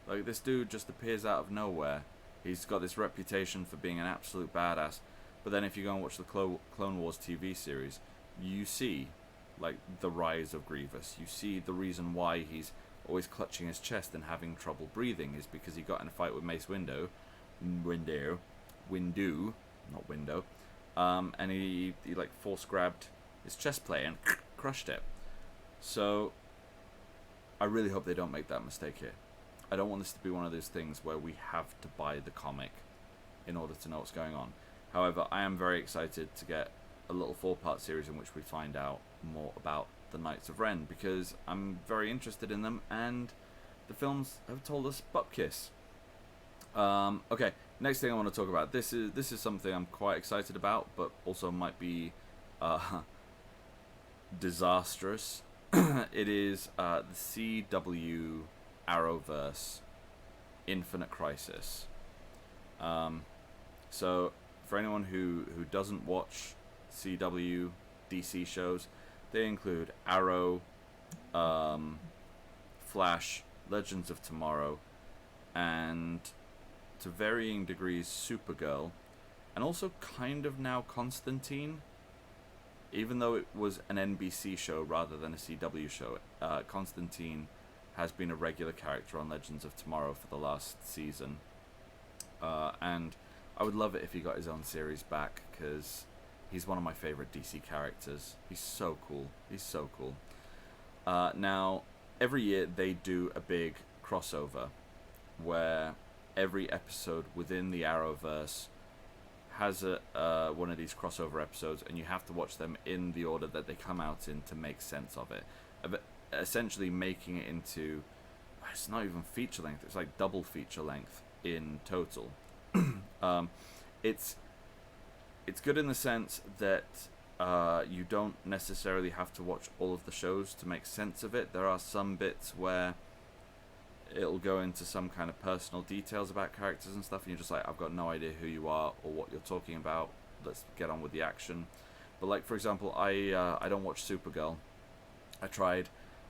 Like, this dude just appears out of nowhere. He's got this reputation for being an absolute badass, but then if you go and watch the Clone Wars TV series, you see like the rise of Grievous. You see the reason why he's always clutching his chest and having trouble breathing is because he got in a fight with Mace Windu, not Window, and he like force grabbed his chest plate and crushed it. So I really hope they don't make that mistake here. I don't want this to be one of those things where we have to buy the comic in order to know what's going on. However, I am very excited to get a little 4-part series in which we find out more about the Knights of Ren, because I'm very interested in them, and the films have told us butt kiss. Okay, next thing I want to talk about. This is something I'm quite excited about, but also might be disastrous. It is the CW Arrowverse Infinite Crisis. So for anyone who doesn't watch CW DC shows, they include Arrow, Flash, Legends of Tomorrow, and to varying degrees Supergirl, and also kind of now Constantine. Even though it was an NBC show rather than a CW show, Constantine has been a regular character on Legends of Tomorrow for the last season. And I would love it if he got his own series back, because he's one of my favorite DC characters. He's so cool. Now, every year they do a big crossover where every episode within the Arrowverse has one of these crossover episodes, and you have to watch them in the order that they come out in to make sense of it. Essentially making it into, it's not even feature length, it's like double feature length in total. It's good in the sense that you don't necessarily have to watch all of the shows to make sense of it. There are some bits where it'll go into some kind of personal details about characters and stuff, and you're just like, I've got no idea who you are or what you're talking about. Let's get on with the action. But like, for example, I don't watch Supergirl. I tried.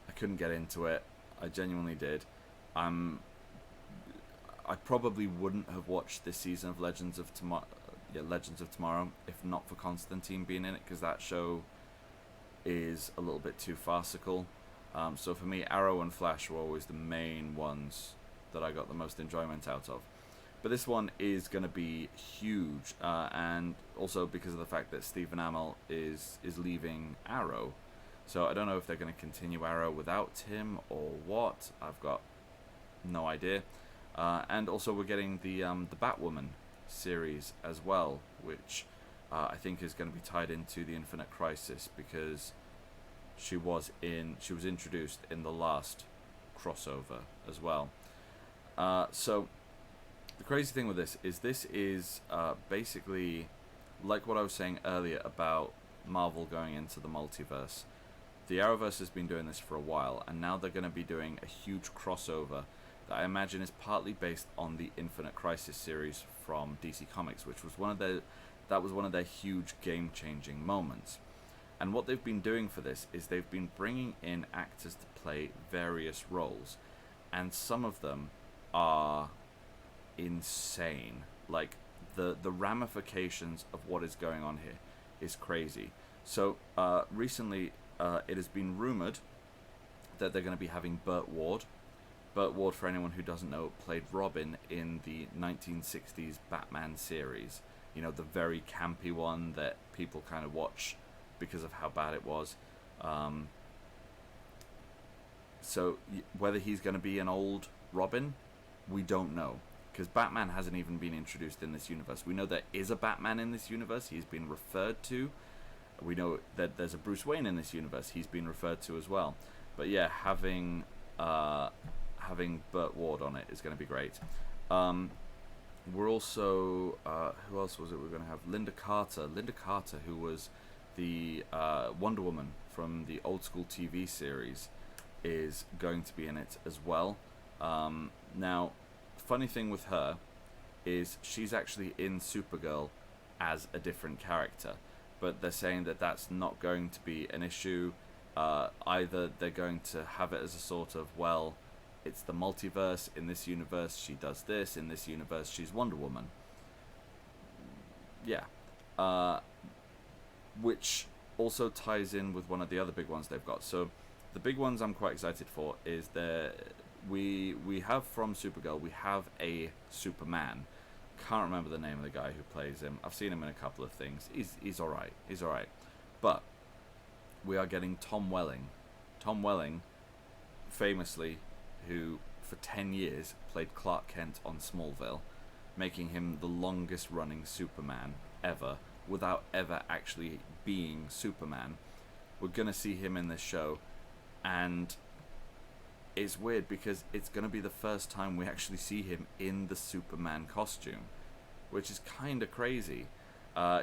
I couldn't get into it. I genuinely did. I probably wouldn't have watched this season of Legends of Tomorrow if not for Constantine being in it, because that show is a little bit too farcical. So for me, Arrow and Flash were always the main ones that I got the most enjoyment out of. But this one is going to be huge, and also because of the fact that Stephen Amell is leaving Arrow. So I don't know if they're going to continue Arrow without him or what. I've got no idea. And also we're getting the Batwoman series as well, which I think is going to be tied into the Infinite Crisis, because she was introduced in the last crossover as well. So the crazy thing with this is basically like what I was saying earlier about Marvel going into the multiverse. The Arrowverse has been doing this for a while, and now they're going to be doing a huge crossover that I imagine is partly based on the Infinite Crisis series from DC Comics, which was one of their huge game-changing moments. And what they've been doing for this is they've been bringing in actors to play various roles, and some of them are insane. Like the ramifications of what is going on here is crazy. So recently it has been rumored that they're going to be having Burt Ward. Burt Ward, for anyone who doesn't know, played Robin in the 1960s Batman series. You know, the very campy one that people kind of watch because of how bad it was. So whether he's going to be an old Robin, we don't know, because Batman hasn't even been introduced in this universe. We know there is a Batman in this universe. He's been referred to. We know that there's a Bruce Wayne in this universe. He's been referred to as well. But yeah, having Burt Ward on it is going to be great. We're also who else was it? We're going to have Linda Carter, who was the Wonder Woman from the old school TV series, is going to be in it as well. Now, funny thing with her is she's actually in Supergirl as a different character, but they're saying that that's not going to be an issue. Either they're going to have it as a sort of, well, it's the multiverse. In this universe she does this, in this universe she's Wonder Woman. Yeah. Which also ties in with one of the other big ones they've got. So the big ones I'm quite excited for is we have from Supergirl, we have a Superman. Can't remember the name of the guy who plays him. I've seen him in a couple of things. He's alright. But we are getting Tom Welling. Tom Welling, famously, who for 10 years played Clark Kent on Smallville, making him the longest running Superman ever, without ever actually being Superman. We're going to see him in this show, and it's weird because it's going to be the first time we actually see him in the Superman costume, which is kind of crazy.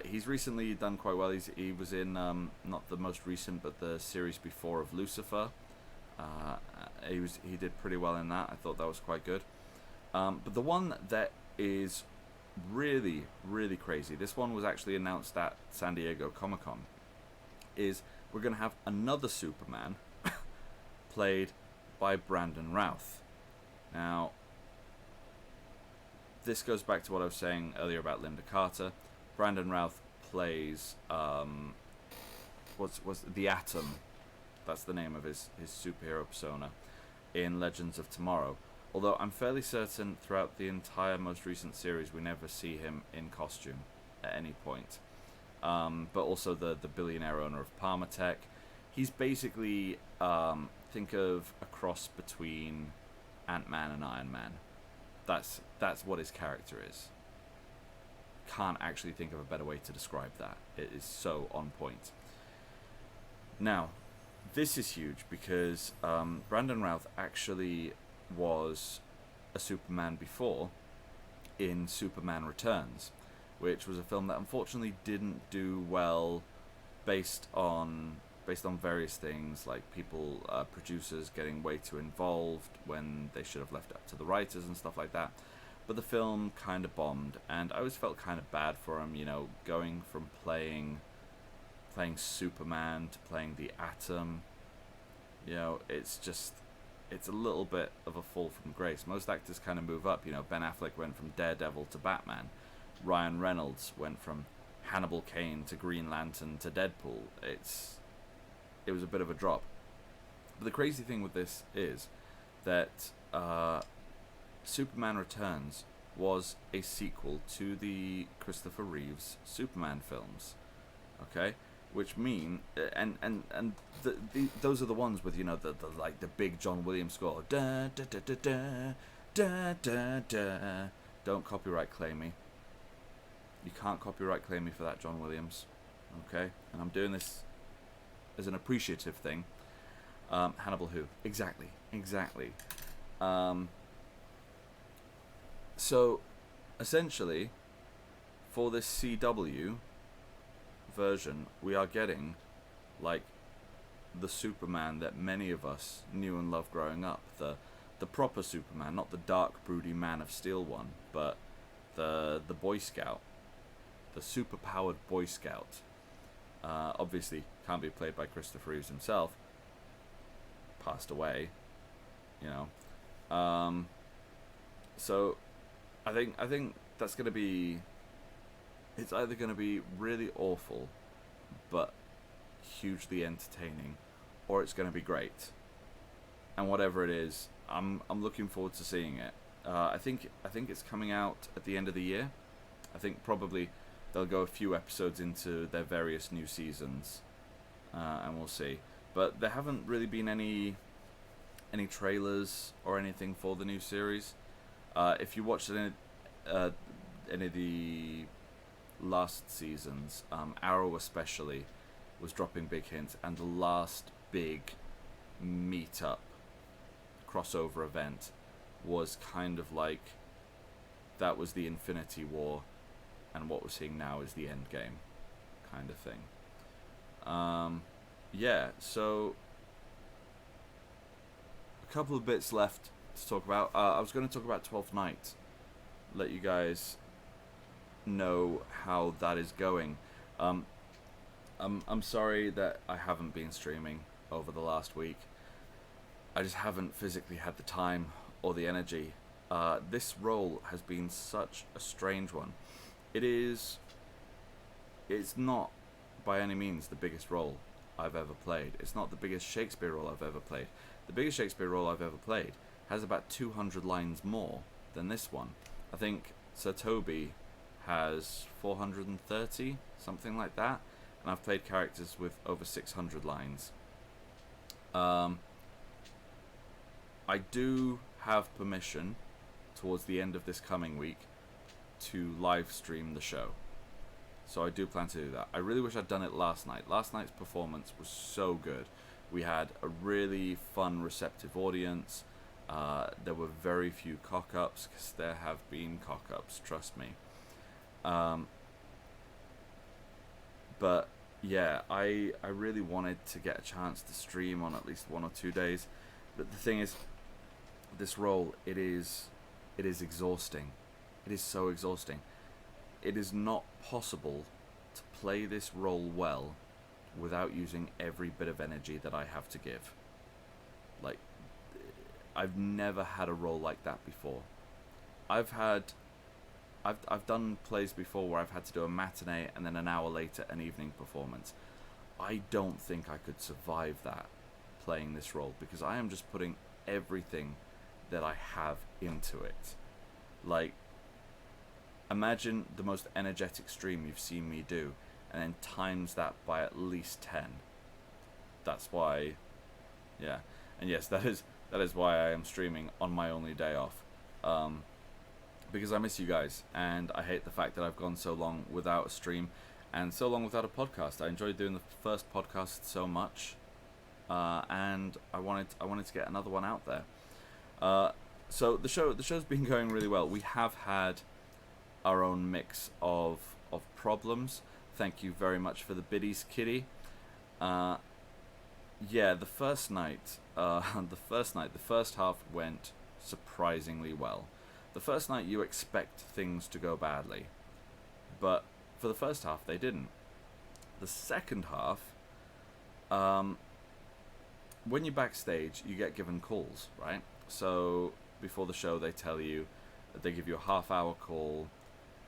He's recently done quite well. He was in, not the most recent, but the series before of Lucifer. He did pretty well in that. I thought that was quite good. But the one that is really, really crazy, this one was actually announced at San Diego Comic-Con, is we're going to have another Superman played by Brandon Routh. Now, this goes back to what I was saying earlier about Linda Carter. Brandon Routh plays what's the Atom. That's the name of his superhero persona in Legends of Tomorrow. Although I'm fairly certain throughout the entire most recent series we never see him in costume at any point. But also the billionaire owner of Parmatech. He's basically think of a cross between Ant-Man and Iron Man. That's what his character is. Can't actually think of a better way to describe that. It is so on point. Now, this is huge because Brandon Routh actually was a Superman before in Superman Returns, which was a film that unfortunately didn't do well based on various things, like producers getting way too involved when they should have left it up to the writers and stuff like that. But the film kind of bombed, and I always felt kind of bad for him, going from playing Superman to playing the Atom. It's a little bit of a fall from grace. Most actors kind of move up. Ben Affleck went from Daredevil to Batman. Ryan Reynolds went from Hannibal Caine to Green Lantern to Deadpool. It was a bit of a drop. But the crazy thing with this is that Superman Returns was a sequel to the Christopher Reeves Superman films. Okay, which mean those are the ones with, you know, the like the big John Williams score. Da da da da da da da da. Don't copyright claim me. You can't copyright claim me for that, John Williams. Okay, and I'm doing this as an appreciative thing. Hannibal who? Exactly. So, essentially, for this CW version, we are getting, like, the Superman that many of us knew and loved growing up. The proper Superman, not the dark, broody Man of Steel one, but the Boy Scout. The super-powered Boy Scout. Obviously, can't be played by Christopher Reeves himself. Passed away, you know. So, I think that's gonna be. It's either gonna be really awful, but hugely entertaining, or it's gonna be great. And whatever it is, I'm looking forward to seeing it. I think it's coming out at the end of the year. I think probably they'll go a few episodes into their various new seasons, and we'll see. But there haven't really been any trailers or anything for the new series. If you watched any of the last seasons, Arrow especially was dropping big hints, and the last big meet-up crossover event was kind of like that was the Infinity War, and what we're seeing now is the Endgame kind of thing. Yeah, so a couple of bits left to talk about. I was going to talk about 12th Night, let you guys know how that is going. I'm sorry that I haven't been streaming over the last week. I just haven't physically had the time or the energy. This role has been such a strange one. It's not by any means the biggest role I've ever played. It's not the biggest Shakespeare role I've ever played. The biggest Shakespeare role I've ever played has about 200 lines more than this one. I think Sir Toby has 430, something like that, and I've played characters with over 600 lines. I do have permission towards the end of this coming week to live stream the show, so I do plan to do that. I really wish I'd done it last night. Last night's performance was so good. We had a really fun, receptive audience. There were very few cock-ups, because there have been cock-ups, trust me. But yeah, I really wanted to get a chance to stream on at least 1 or 2 days. But the thing is, this role, it is exhausting. It is so exhausting. It is not possible to play this role well without using every bit of energy that I have to give. Like, I've never had a role like that before. I've done plays before where I've had to do a matinee and then an hour later an evening performance. I don't think I could survive that playing this role, because I am just putting everything that I have into it. Like, imagine the most energetic stream you've seen me do, and then times that by at least 10. That's why, yeah, and yes, that is why I am streaming on my only day off, because I miss you guys, and I hate the fact that I've gone so long without a stream, and so long without a podcast. I enjoyed doing the first podcast so much, and I wanted to get another one out there. So the show's been going really well. We have had our own mix of problems. Thank you very much for the biddies, Kitty. Yeah, the first half went surprisingly well. The first night you expect things to go badly, but for the first half they didn't. The second half, when you're backstage, you get given calls, right? So before the show they tell you that they give you a half-hour call,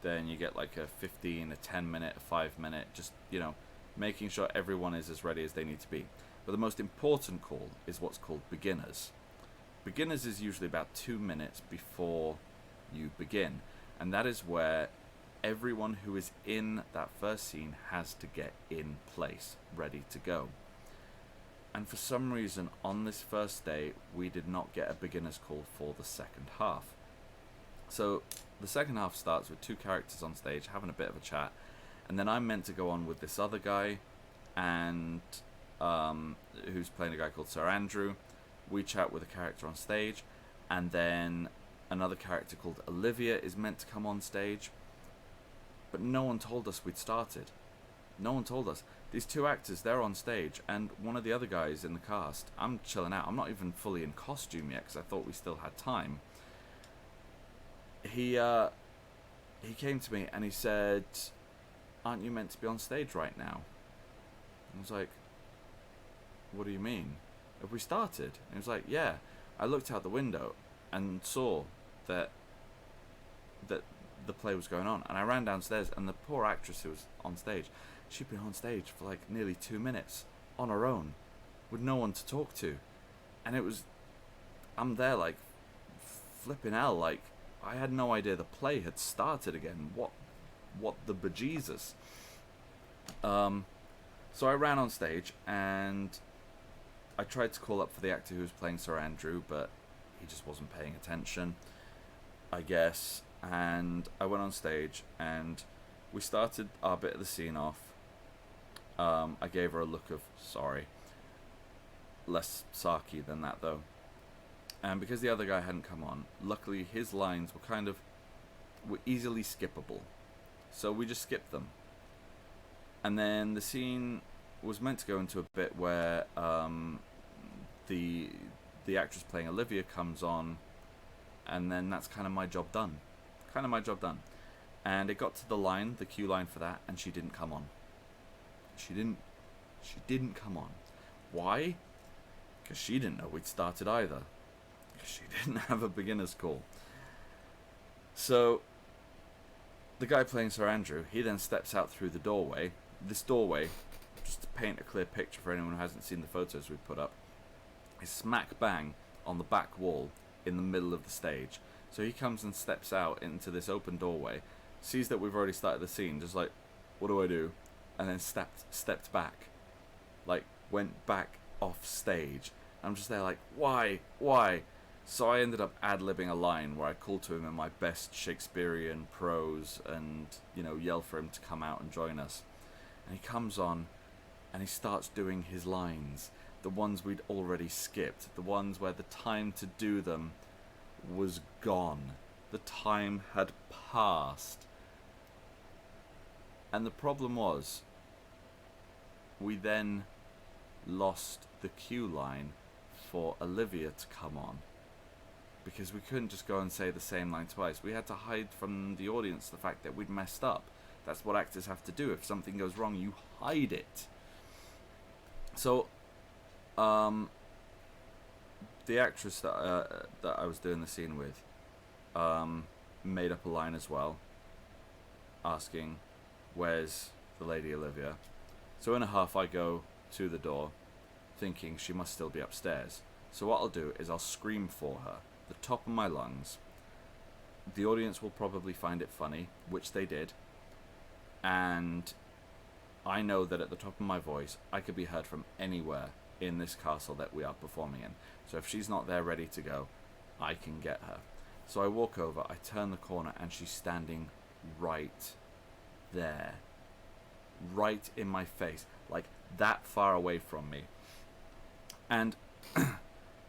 then you get like a 15, a 10-minute, a 5-minute, just, you know, making sure everyone is as ready as they need to be. But the most important call is what's called beginners. Beginners is usually about 2 minutes before you begin, and that is where everyone who is in that first scene has to get in place, ready to go. And for some reason, on this first day, we did not get a beginner's call for the second half. So the second half starts with two characters on stage having a bit of a chat, and then I'm meant to go on with this other guy, and who's playing a guy called Sir Andrew. We chat with a character on stage, and then another character called Olivia is meant to come on stage, but no one told us we'd started. No one told us. These two actors, they're on stage, and one of the other guys in the cast, I'm chilling out. I'm not even fully in costume yet because I thought we still had time. He came to me and he said, "Aren't you meant to be on stage right now?" I was like, "What do you mean? Have we started?" And he was like, "Yeah." I looked out the window and saw that the play was going on, and I ran downstairs, and the poor actress who was on stage, she'd been on stage for like nearly 2 minutes on her own with no one to talk to, and I'm there like flipping hell, like I had no idea the play had started again. What the bejesus. So I ran on stage and I tried to call up for the actor who was playing Sir Andrew, but he just wasn't paying attention, I guess. And I went on stage and we started our bit of the scene off. I gave her a look of sorry. Less sarky than that though. And because the other guy hadn't come on, luckily his lines were easily skippable. So we just skipped them. And then the scene was meant to go into a bit where the actress playing Olivia comes on, and then that's kind of my job done. And it got to the cue line for that, and she didn't come on. She didn't come on. Why? Because she didn't know we'd started either. Because she didn't have a beginner's call. So the guy playing Sir Andrew, he then steps out through the doorway. This doorway, just to paint a clear picture for anyone who hasn't seen the photos we've put up, is smack bang on the back wall in the middle of the stage. So he comes and steps out into this open doorway, sees that we've already started the scene, just like, what do I do? And then stepped back, like went back off stage. I'm just there like, why? So I ended up ad-libbing a line where I called to him in my best Shakespearean prose and, yell for him to come out and join us. And he comes on and he starts doing his lines, the ones we'd already skipped, the ones where the time to do them was gone. The time had passed. And the problem was, we then lost the cue line for Olivia to come on. Because we couldn't just go and say the same line twice. We had to hide from the audience the fact that we'd messed up. That's what actors have to do. If something goes wrong, you hide it. So, the actress that I was doing the scene with made up a line as well, asking, "Where's the lady Olivia?" So in a huff, I go to the door, thinking she must still be upstairs. So what I'll do is I'll scream for her, the top of my lungs. The audience will probably find it funny, which they did. And I know that at the top of my voice, I could be heard from anywhere in this castle that we are performing in. So if she's not there ready to go, I can get her. So I walk over, I turn the corner, and she's standing right there. Right in my face. Like that far away from me. And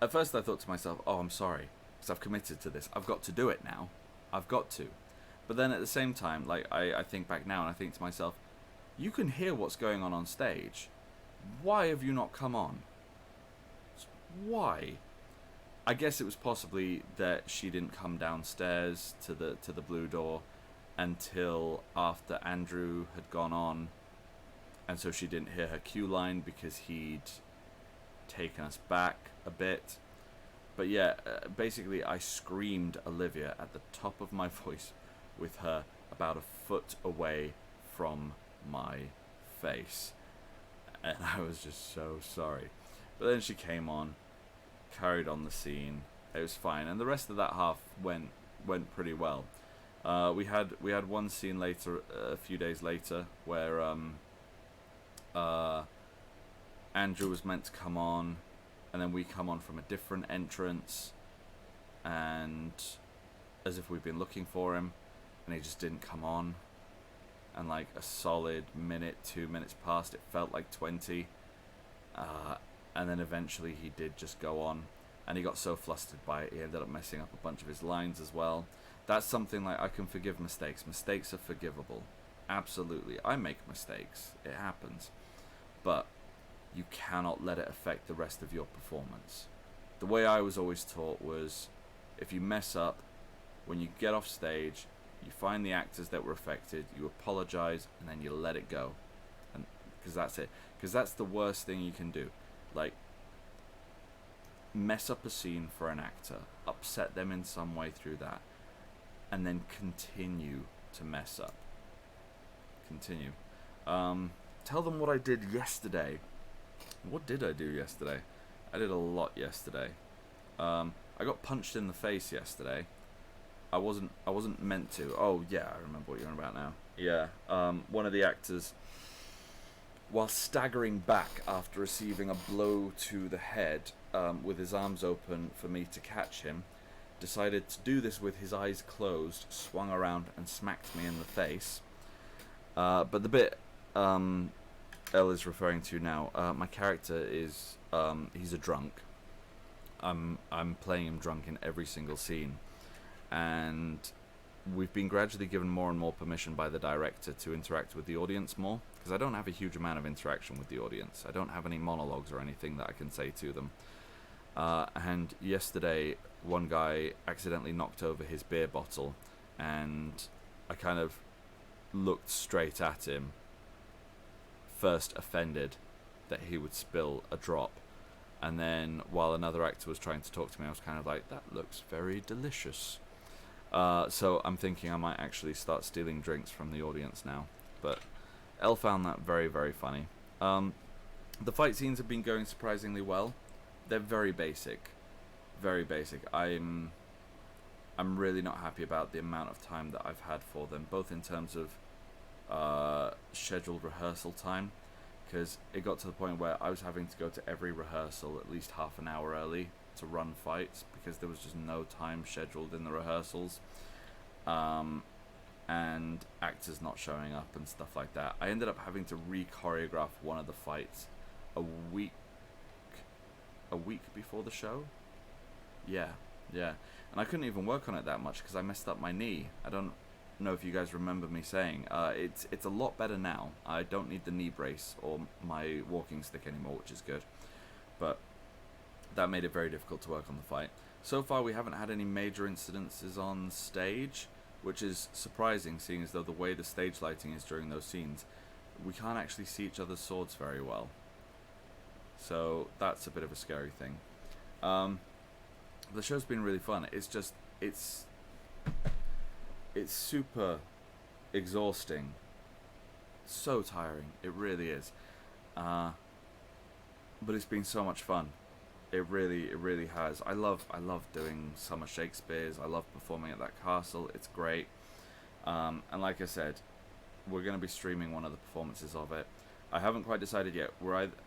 at first I thought to myself, oh, I'm sorry, because I've committed to this. I've got to do it now. I've got to. But then at the same time, like I think back now and I think to myself, you can hear what's going on stage. Why have you not come on? Why? I guess it was possibly that she didn't come downstairs to the blue door until after Andrew had gone on, and so she didn't hear her cue line because he'd taken us back a bit. But yeah, basically I screamed Olivia at the top of my voice with her about a foot away from my face. And I was just so sorry. But then she came on, carried on the scene. It was fine. And the rest of that half went pretty well. We had one scene later, a few days later, where Andrew was meant to come on, and then we come on from a different entrance, and as if we've been looking for him, and he just didn't come on. And like a solid minute, 2 minutes passed. It felt like 20, and then eventually he did just go on, and he got so flustered by it he ended up messing up a bunch of his lines as well. That's something like I can forgive mistakes. Mistakes are forgivable, absolutely. I make mistakes, it happens, but you cannot let it affect the rest of your performance. The way I was always taught was, if you mess up, when you get off stage, you find the actors that were affected, you apologize, and then you let it go. And because that's it. Because that's the worst thing you can do. Like, mess up a scene for an actor, upset them in some way through that, and then continue to mess up. Continue. Tell them what I did yesterday. What did I do yesterday? I did a lot yesterday. I got punched in the face yesterday. I wasn't meant to. Oh yeah, I remember what you're on about now. Yeah. One of the actors, while staggering back after receiving a blow to the head, with his arms open for me to catch him, decided to do this with his eyes closed, swung around and smacked me in the face. But the bit Elle is referring to now, my character is he's a drunk. I'm playing him drunk in every single scene, and we've been gradually given more and more permission by the director to interact with the audience more, because I don't have a huge amount of interaction with the audience. I don't have any monologues or anything that I can say to them. And yesterday, one guy accidentally knocked over his beer bottle, and I kind of looked straight at him, first offended that he would spill a drop, and then while another actor was trying to talk to me, I was kind of like, that looks very delicious. So I'm thinking I might actually start stealing drinks from the audience now. But Elle found that very, very funny. The fight scenes have been going surprisingly well. They're very basic. Very basic. I'm really not happy about the amount of time that I've had for them, both in terms of scheduled rehearsal time, because it got to the point where I was having to go to every rehearsal at least half an hour early to run fights, because there was just no time scheduled in the rehearsals, and actors not showing up and stuff like that. I ended up having to re-choreograph one of the fights a week before the show. Yeah, and I couldn't even work on it that much because I messed up my knee. I don't know if you guys remember me saying, it's a lot better now. I don't need the knee brace or my walking stick anymore, which is good, but that made it very difficult to work on the fight. So far we haven't had any major incidences on stage, which is surprising, seeing as though the way the stage lighting is during those scenes, we can't actually see each other's swords very well. So that's a bit of a scary thing. The show's been really fun. It's just, it's super exhausting, so tiring, it really is, but it's been so much fun. It really has. I love doing Summer Shakespeare's. I love performing at that castle. It's great. And like I said, we're going to be streaming one of the performances of it. I haven't quite decided yet.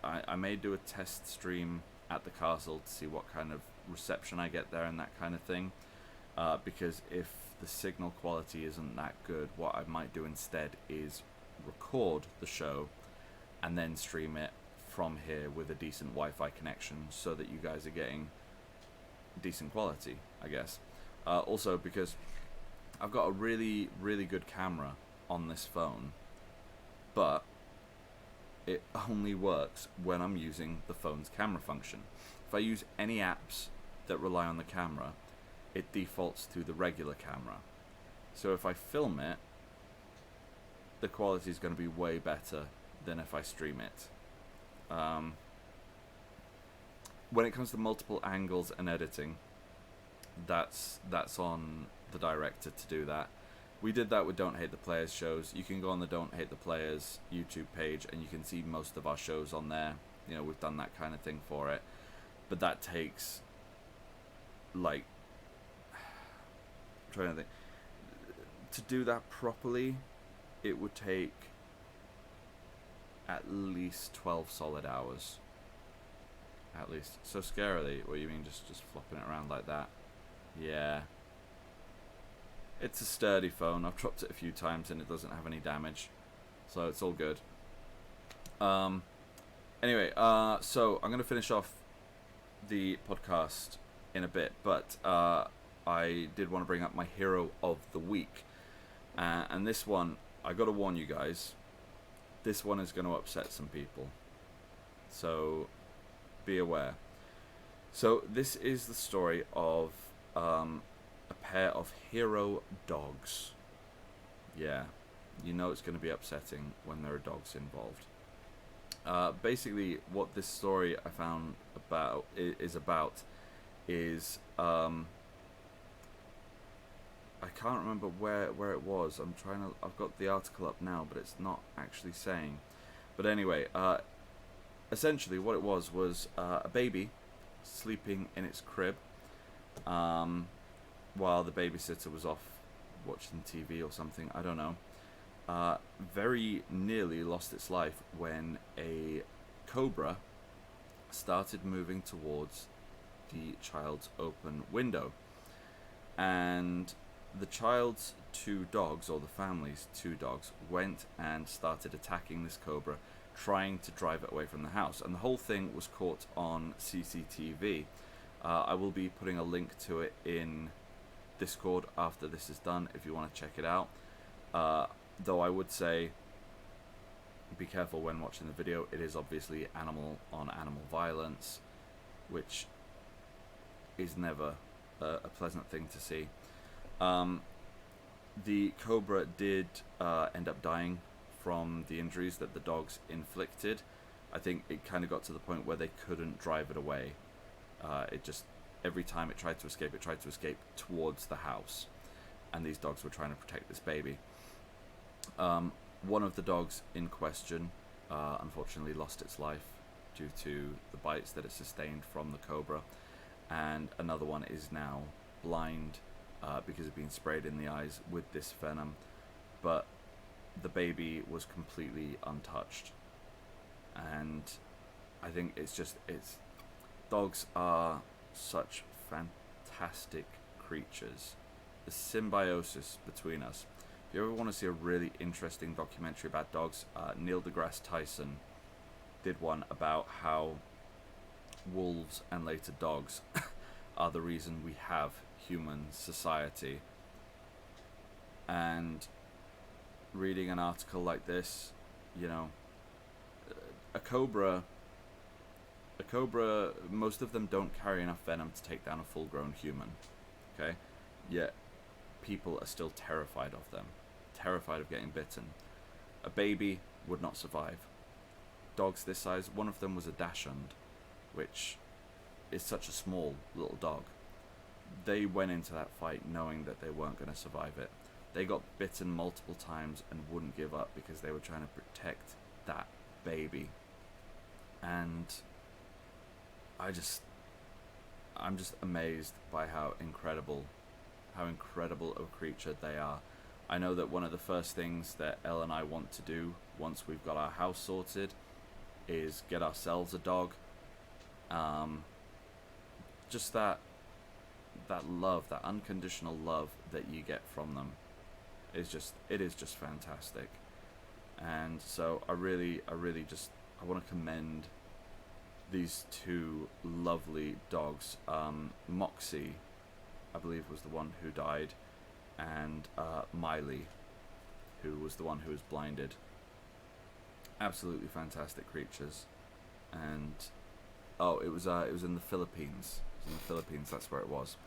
I may do a test stream at the castle to see what kind of reception I get there and that kind of thing. Because if the signal quality isn't that good, what I might do instead is record the show and then stream it from here with a decent Wi-Fi connection, so that you guys are getting decent quality, I guess. Also, because I've got a really good camera on this phone, but it only works when I'm using the phone's camera function. If I use any apps that rely on the camera, it defaults to the regular camera. So if I film it, the quality is going to be way better than if I stream it. When it comes to multiple angles and editing, that's on the director to do that. We did that with Don't Hate the Players shows. You can go on the Don't Hate the Players YouTube page and you can see most of our shows on there. You know, we've done that kind of thing for it. But that takes, like, I'm trying to think, to do that properly, it would take at least 12 solid hours. At least. So scarily, what you mean, just flopping it around like that? Yeah. It's a sturdy phone. I've dropped it a few times and it doesn't have any damage. So it's all good. Anyway, so I'm going to finish off the podcast in a bit, but I did want to bring up my hero of the week. And this one, I got to warn you guys, this one is going to upset some people. So be aware. So this is the story of a pair of hero dogs. Yeah, you know it's going to be upsetting when there are dogs involved. Basically, what this story I found is I can't remember where it was. I've got the article up now, but it's not actually saying. But anyway, essentially what it was a baby sleeping in its crib while the babysitter was off watching TV or something, I don't know. Very nearly lost its life when a cobra started moving towards the child's open window. And the child's two dogs, or the family's two dogs, went and started attacking this cobra, trying to drive it away from the house. And the whole thing was caught on CCTV. I will be putting a link to it in Discord after this is done if you want to check it out. Though I would say be careful when watching the video. It is obviously animal on animal violence, which is never a pleasant thing to see. The cobra did end up dying from the injuries that the dogs inflicted. I think it kind of got to the point where they couldn't drive it away. It just, every time it tried to escape towards the house. And these dogs were trying to protect this baby. One of the dogs in question unfortunately lost its life due to the bites that it sustained from the cobra. And another one is now blind because it's been sprayed in the eyes with this venom. But the baby was completely untouched. And I think dogs are such fantastic creatures. The symbiosis between us. If you ever want to see a really interesting documentary about dogs, Neil deGrasse Tyson did one about how wolves and later dogs are the reason we have human society. And reading an article like this, you know, a cobra, most of them don't carry enough venom to take down a full-grown human, okay? Yet people are still terrified of them, terrified of getting bitten. A baby would not survive. Dogs this size, one of them was a dachshund, which is such a small little dog. They went into that fight knowing that they weren't going to survive it. They got bitten multiple times and wouldn't give up because they were trying to protect that baby. And I'm just amazed by how incredible of a creature they are. I know that one of the first things that Elle and I want to do once we've got our house sorted is get ourselves a dog. Just that love, that unconditional love that you get from them is just fantastic. And so I want to commend these two lovely dogs. Moxie, I believe, was the one who died, and Miley, who was the one who was blinded. Absolutely fantastic creatures. And it was in the Philippines. It was in the Philippines. That's where it was.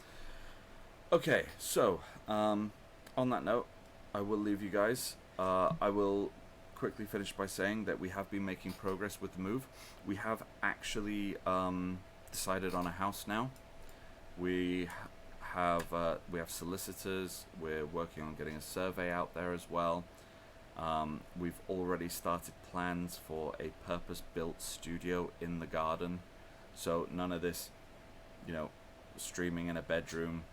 Okay, so on that note, I will leave you guys. I will quickly finish by saying that we have been making progress with the move. We have actually decided on a house now. We have solicitors. We're working on getting a survey out there as well. We've already started plans for a purpose-built studio in the garden. So none of this, streaming in a bedroom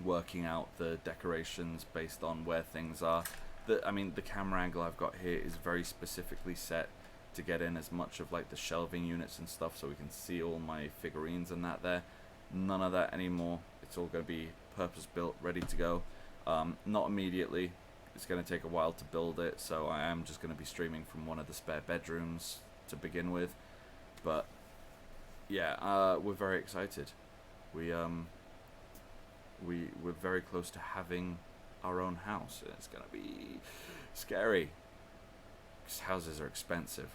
working out the decorations based on where things are. The camera angle I've got here is very specifically set to get in as much of like the shelving units and stuff, so we can see all my figurines and that there. None of that anymore. It's all going to be purpose built, ready to go. Not immediately. It's going to take a while to build it, so I am just going to be streaming from one of the spare bedrooms to begin with. But yeah, we're very excited. We're very close to having our own house. It's going to be scary because houses are expensive.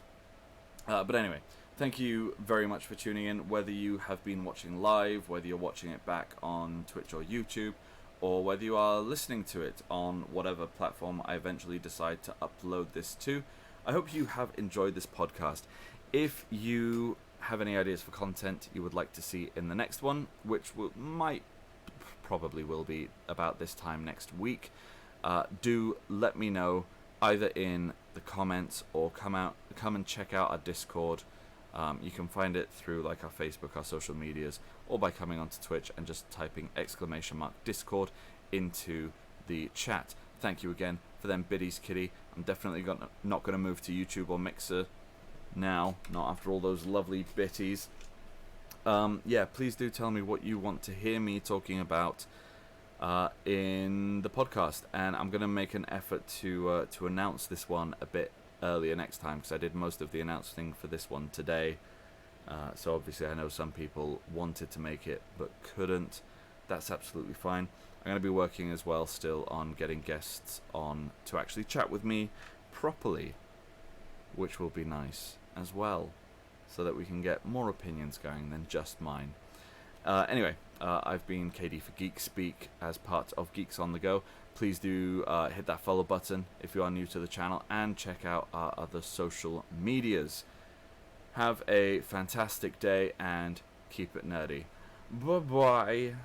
But anyway, thank you very much for tuning in. Whether you have been watching live, whether you're watching it back on Twitch or YouTube, or whether you are listening to it on whatever platform I eventually decide to upload this to, I hope you have enjoyed this podcast. If you have any ideas for content you would like to see in the next one, which probably will be about this time next week, do let me know either in the comments or come and check out our Discord. You can find it through like our Facebook, our social medias, or by coming onto Twitch and just typing !Discord into the chat. Thank you again for them biddies, kitty. I'm definitely not going to move to YouTube or Mixer now, not after all those lovely bitties. Yeah, please do tell me what you want to hear me talking about in the podcast, and I'm going to make an effort to announce this one a bit earlier next time, because I did most of the announcing for this one today. So obviously I know some people wanted to make it but couldn't. That's absolutely fine. I'm going to be working as well still on getting guests on to actually chat with me properly, which will be nice as well, so that we can get more opinions going than just mine. Anyway, I've been KD for Geek Speak as part of Geeks on the Go. Please do hit that follow button if you are new to the channel, and check out our other social medias. Have a fantastic day and keep it nerdy. Bye bye.